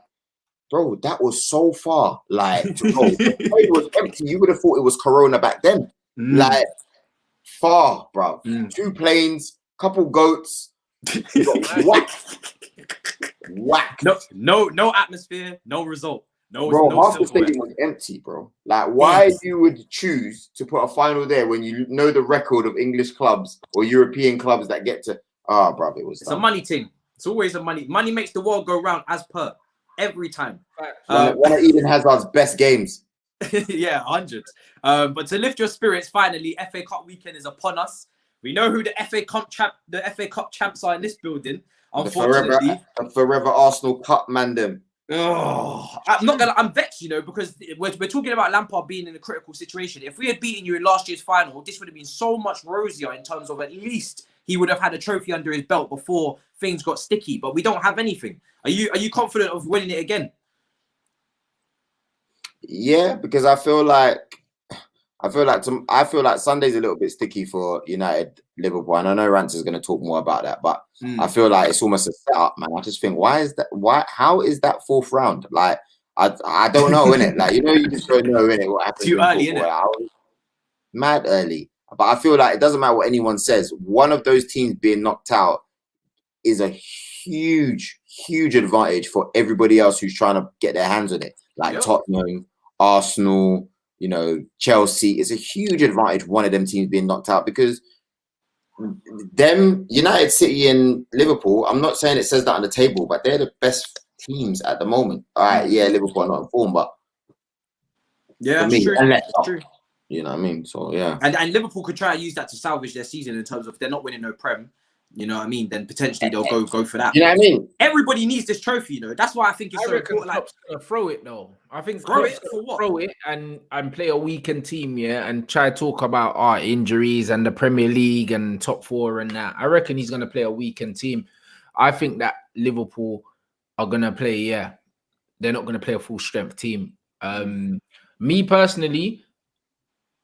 bro, that was so far, like to go. The plane was empty. You would have thought it was Corona back then. Like far, bro. 2 planes, couple goats. You got whacked. No atmosphere, no result. No, Bro, no half the silverware. stadium was empty, bro. Like, why you would choose to put a final there when you know the record of English clubs or European clubs that get to? Bro, it was. It's a money thing. It's always a money. Money makes the world go round, as per every time. One of Eden Hazard's best games. Yeah, 100. But to lift your spirits, finally, FA Cup weekend is upon us. We know who the FA Cup champs are in this building. Unfortunately, the forever Arsenal Cup mandem. Oh, I'm vexed, you know, because we're talking about Lampard being in a critical situation. If we had beaten you in last year's final, this would have been so much rosier in terms of at least he would have had a trophy under his belt before things got sticky. But we don't have anything. Are you confident of winning it again? Yeah, because I feel like Sunday's a little bit sticky for United, Liverpool, and I know Rants is going to talk more about that, but I feel like it's almost a setup, man. I just think, how is that 4th round? Like, I don't know, innit? Like, you just don't know, innit? What happens too early, innit? Mad early, but I feel like it doesn't matter what anyone says. One of those teams being knocked out is a huge advantage for everybody else who's trying to get their hands on it, like Tottenham, Arsenal. Chelsea. Is a huge advantage one of them teams being knocked out, because them United, City and Liverpool, I'm not saying it says that on the table, but they're the best teams at the moment. All right, yeah, Liverpool are not in form, but yeah, me, true. True. You know what I mean? So yeah. And Liverpool could try and use that to salvage their season in terms of if they're not winning no Prem. You know what I mean? Then potentially they'll go for that. You know what I mean? Everybody needs this trophy, That's why I think it's so important. Like, gonna throw it though. I think throw it for what? Throw it and play a weakened team, and try to talk about our injuries and the Premier League and top 4 and that. I reckon he's gonna play a weakened team. I think that Liverpool are gonna play. They're not gonna play a full strength team. Me personally,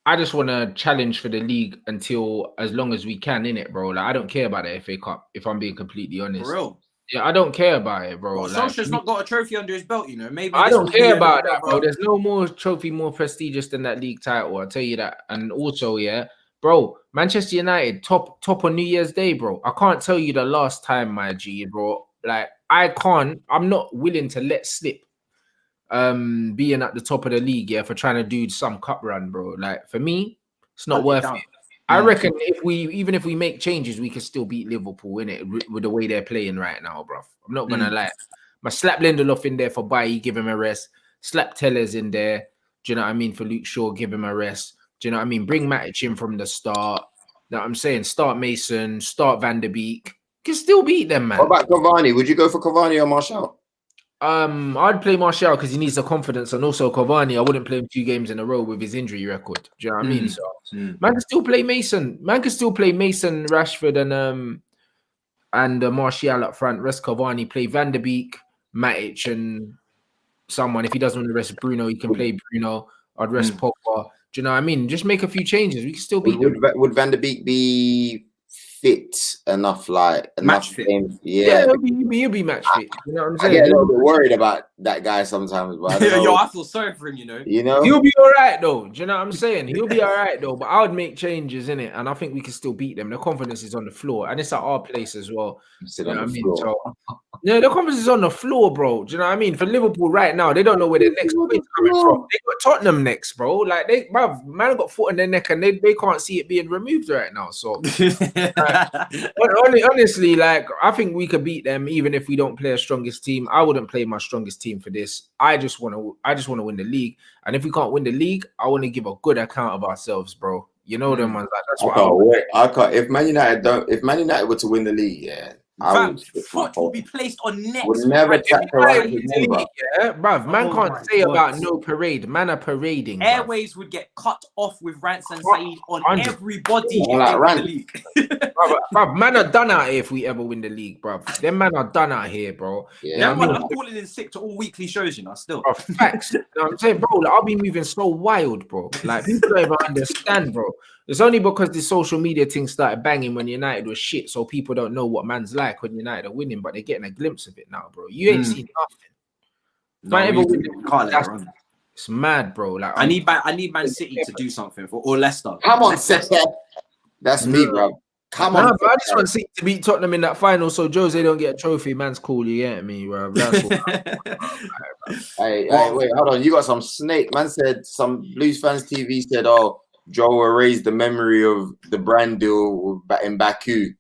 I just want to challenge for the league until as long as we can, innit, bro? Like, I don't care about the FA Cup, if I'm being completely honest. For real? Yeah, I don't care about it, bro. Well, Solskjaer's not got a trophy under his belt, Maybe I don't care about that, bro. There's no more trophy more prestigious than that league title. I'll tell you that. And also, bro, Manchester United top on New Year's Day, bro. I can't tell you the last time, my G, bro. Like, I'm not willing to let slip being at the top of the league, for trying to do some cup run, bro. Like, for me, it's not worth it. I reckon even if we make changes, we can still beat Liverpool, innit, with the way they're playing right now, bro. I'm not gonna lie. I slap Lindelof in there for Bailly, give him a rest. Slap Tellers in there. Do you know what I mean? For Luke Shaw, give him a rest. Do you know what I mean? Bring Matic in from the start. You know what I'm saying? Start Mason, start Van der Beek. You can still beat them, man. What about Cavani? Would you go for Cavani or Martial? I'd play Martial because he needs the confidence, and also Cavani. I wouldn't play him 2 games in a row with his injury record. Do you know what I mean? So man can still play Mason. Man can still play Mason, Rashford, and Martial up front. Rest Cavani. Play Van der Beek, Matic, and someone. If he doesn't want to rest Bruno, he can play Bruno. I'd rest Pogba. Do you know what I mean? Just make a few changes. We can still beat them. Would Van der Beek be fit enough, match fit? Games? Yeah, he'll be match fit. You know what I'm saying? I get a little bit worried about that guy sometimes, but I feel sorry for him. You know, he'll be all right though. Do you know what I'm saying? He'll be all right though. But I would make changes in it, and I think we can still beat them. The confidence is on the floor, and it's at our place as well. You know what I mean? So, yeah, the confidence is on the floor, bro. Do you know what I mean? For Liverpool right now, they don't know where their next point's coming from. They got Tottenham next, bro. Like man got foot in their neck, and they can't see it being removed right now. So, honestly, like I think we could beat them even if we don't play our strongest team. I wouldn't play my strongest team for this. I just want to win the league, and if we can't win the league, I want to give a good account of ourselves, bro. You know them ones. Like, that's what I can't. If Man United were to win the league, yeah. Foot will be placed on next. Would never chat around bruv. Man can't say about no parade. Man are parading. Airways would get cut off with Rants and Saeed on 100. Everybody in the league. bruv, man are done out here if we ever win the league, bruv. Them man are done out here, bro. Yeah, I'm calling in sick to all weekly shows, you know, still. Bro, facts. You know what I'm saying, bro? Like, I'll be moving so wild, bro. Like, people don't even understand, bro. It's only because the social media thing started banging when United was shit, so people don't know what man's like when United are winning, but they're getting a glimpse of it now, bro. You ain't seen nothing. It's mad, bro. Like I need Man City to do something or Leicester. Come on, City. That's me, bro. Come on. Bro, I just want City to beat Tottenham in that final, so Jose don't get a trophy. Man's cool, you get me, bro. That's Hey, wait, hold on. You got some snake. Man said some Blues Fans TV said, "Oh, Joel erased the memory of the brand deal in Baku."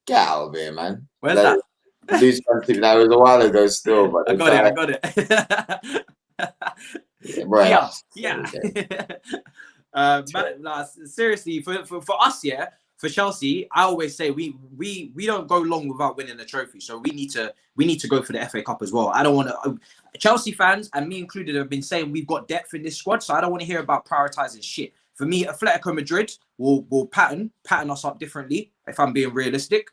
Get out of here, man. Where's that? Blues Fans TV. That was a while ago still, but I got it. Seriously, for us, for Chelsea, I always say we don't go long without winning a trophy. So we need to go for the FA Cup as well. I don't want to. Chelsea fans and me included have been saying we've got depth in this squad, so I don't want to hear about prioritizing shit. For me, Atletico Madrid will pattern us up differently, if I'm being realistic.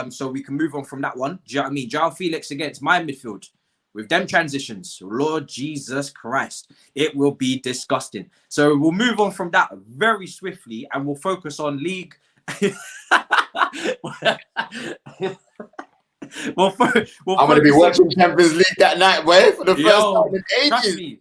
So we can move on from that one. Do you know what I mean? Joao Felix against my midfield with them transitions. Lord Jesus Christ, it will be disgusting. So we'll move on from that very swiftly and we'll focus on league. I'm going to be watching Champions League that night, boy, for the first time in ages.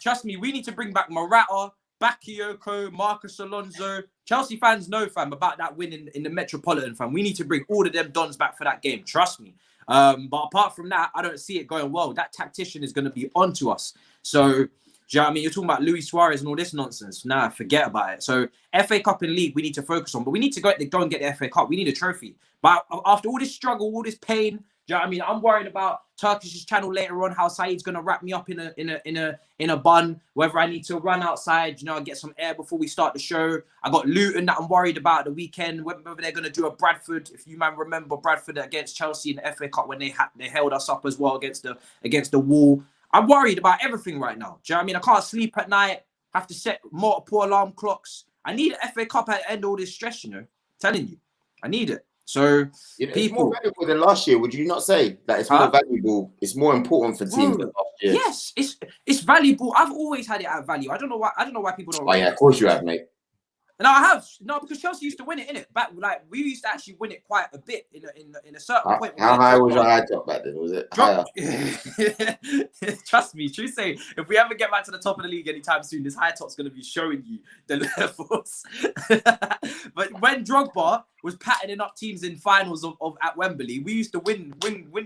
Trust me, we need to bring back Morata, Bakayoko, Marcus Alonso. Chelsea fans know, fam, about that win in the Metropolitan, fam. We need to bring all of them dons back for that game. Trust me. But apart from that, I don't see it going well. That tactician is going to be onto us. So, do you know what I mean? You're talking about Luis Suarez and all this nonsense. Nah, forget about it. So, FA Cup and League, we need to focus on. But we need to go and get the FA Cup. We need a trophy. But after all this struggle, all this pain, do you know what I mean? I'm worried about Turkish's channel later on, how Saeed's going to wrap me up in a bun, whether I need to run outside, get some air before we start the show. I got Luton that I'm worried about the weekend, whether they're going to do a Bradford. If you man remember Bradford against Chelsea in the FA Cup when they held us up as well against the wall. I'm worried about everything right now. Do you know what I mean? I can't sleep at night. Have to set multiple alarm clocks. I need an FA Cup at the end of all this stress, telling you. I need it. So it's more valuable than last year. Would you not say that it's more valuable? It's more important for teams than last year. Yes, it's valuable. I've always had it at value. I don't know why people don't. Oh yeah, of course you have, mate. No, I have. No, because Chelsea used to win it, innit? Back, like, we used to actually win it quite a bit in a certain point. How high was your high top back then? Was it higher? Trust me, true say, if we ever get back to the top of the league anytime soon, this high top's going to be showing you the levels. But when Drogba was patterning up teams in finals of at Wembley, we used to win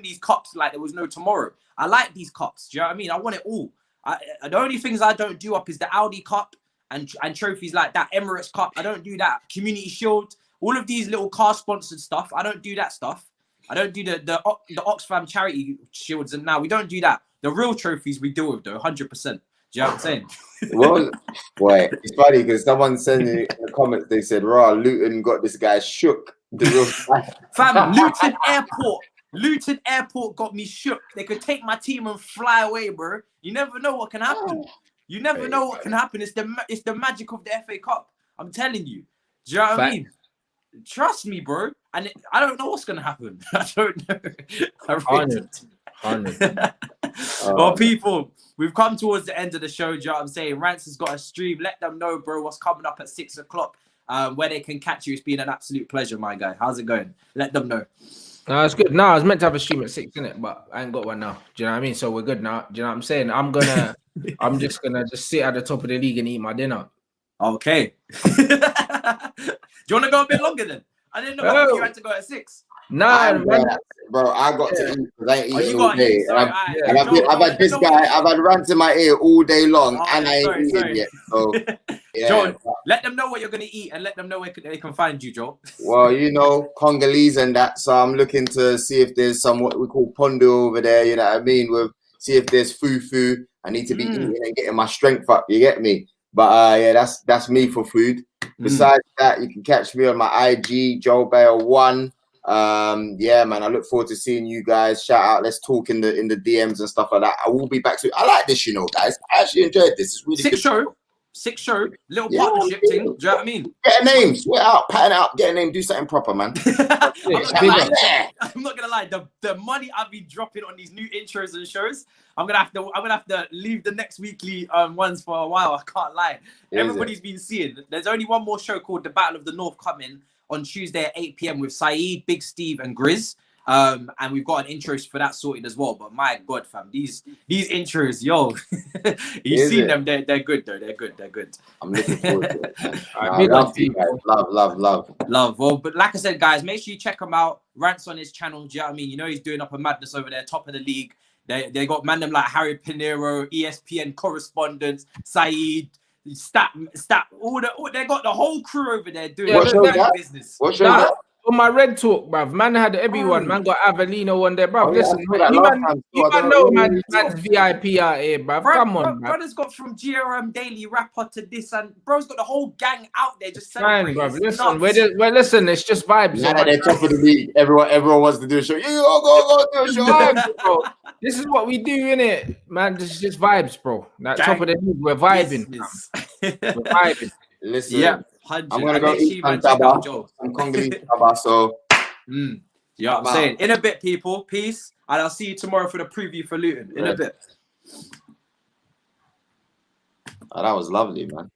these cups like there was no tomorrow. I like these cups. Do you know what I mean? I want it all. The only things I don't do up is the Audi Cup and trophies like that, Emirates Cup. I don't do that. Community Shield, all of these little car sponsored stuff. I don't do that stuff. I don't do the Oxfam charity shields, and now we don't do that. The real trophies we deal with though, 100%. Do you know what I'm saying? Well, boy, it's funny because someone said in the comments, they said, "Raw, Luton got this guy shook." The real fam, Luton Airport Luton Airport got me shook. They could take my team and fly away, bro. You never know what can happen. You never know what can happen. It's the magic of the FA Cup. I'm telling you. Do you know what I mean? Trust me, bro. And I don't know what's gonna happen. I don't know. I really Well, people, we've come towards the end of the show. Do you know what I'm saying? Rants has got a stream. Let them know, bro, what's coming up at 6 o'clock. Where they can catch you. It's been an absolute pleasure, my guy. How's it going? Let them know. No, it's good. No, I was meant to have a stream at 6, innit? But I ain't got one now. Do you know what I mean? So we're good now. Do you know what I'm saying? I'm just gonna sit at the top of the league and eat my dinner. Okay. Do you want to go a bit longer then? I didn't know you had to go at 6. Nah, bro, I got to eat because I ain't eating all day. Sorry, I've had this guy, I've had rants in my ear all day long, and I ain't eating yet. So, yeah. Joel, let them know what you're going to eat and let them know where they can find you, Joel. Well, you know, Congolese and that, so I'm looking to see if there's some what we call pondo over there, you know what I mean? See if there's fufu. I need to be eating and getting my strength up, you get me? But yeah, that's me for food. Besides that, you can catch me on my IG, Joel Beya 1. Yeah, man, I look forward to seeing you guys. Shout out, let's talk in the DMs and stuff like that. I will be back soon. I like this, you know, guys. I actually enjoyed this. It's really good. Six show, little partnership thing. Do you know what I mean? Get a name, sweat out, pattern out, get a name, do something proper, man. I'm not gonna lie. The money I've been dropping on these new intros and shows, I'm gonna have to leave the next weekly ones for a while. I can't lie. Everybody's been seeing. There's only one more show called The Battle of the North coming on Tuesday at 8 p.m. with Saeed, Big Steve, and Grizz. And we've got an intro for that sorted as well. But my God, fam, these intros, yo, you've seen them. They're good though. They're good. I'm looking forward to it. Love. Well, but like I said, guys, make sure you check him out. Rants on his channel. Do you know what I mean? You know he's doing up a madness over there, top of the league. They got them like Harry Pinero, ESPN correspondents, Saeed. Stat, they got the whole crew over there doing business. What's your on my Red Talk, bruv, man had everyone. Man got Avelino on there, bruv. Listen, you know, man's VIP out here, bruv. Come on, bruv. Brother's got from GRM Daily Rapper to this, and bro's got the whole gang out there just celebrating. Bruv, listen, it's just vibes. Now at the top of the league, everyone wants to do a show. You go do a show. Vibes, bro. This is what we do, innit? Man, this is just vibes, bro. That top of the league, we're vibing. We're vibing. Listen. Yeah. 100. I'm gonna go eat some taba, some Congolese taba. So, yeah, I'm saying in a bit, people. Peace, and I'll see you tomorrow for the preview for Luton. In a bit. Oh, that was lovely, man.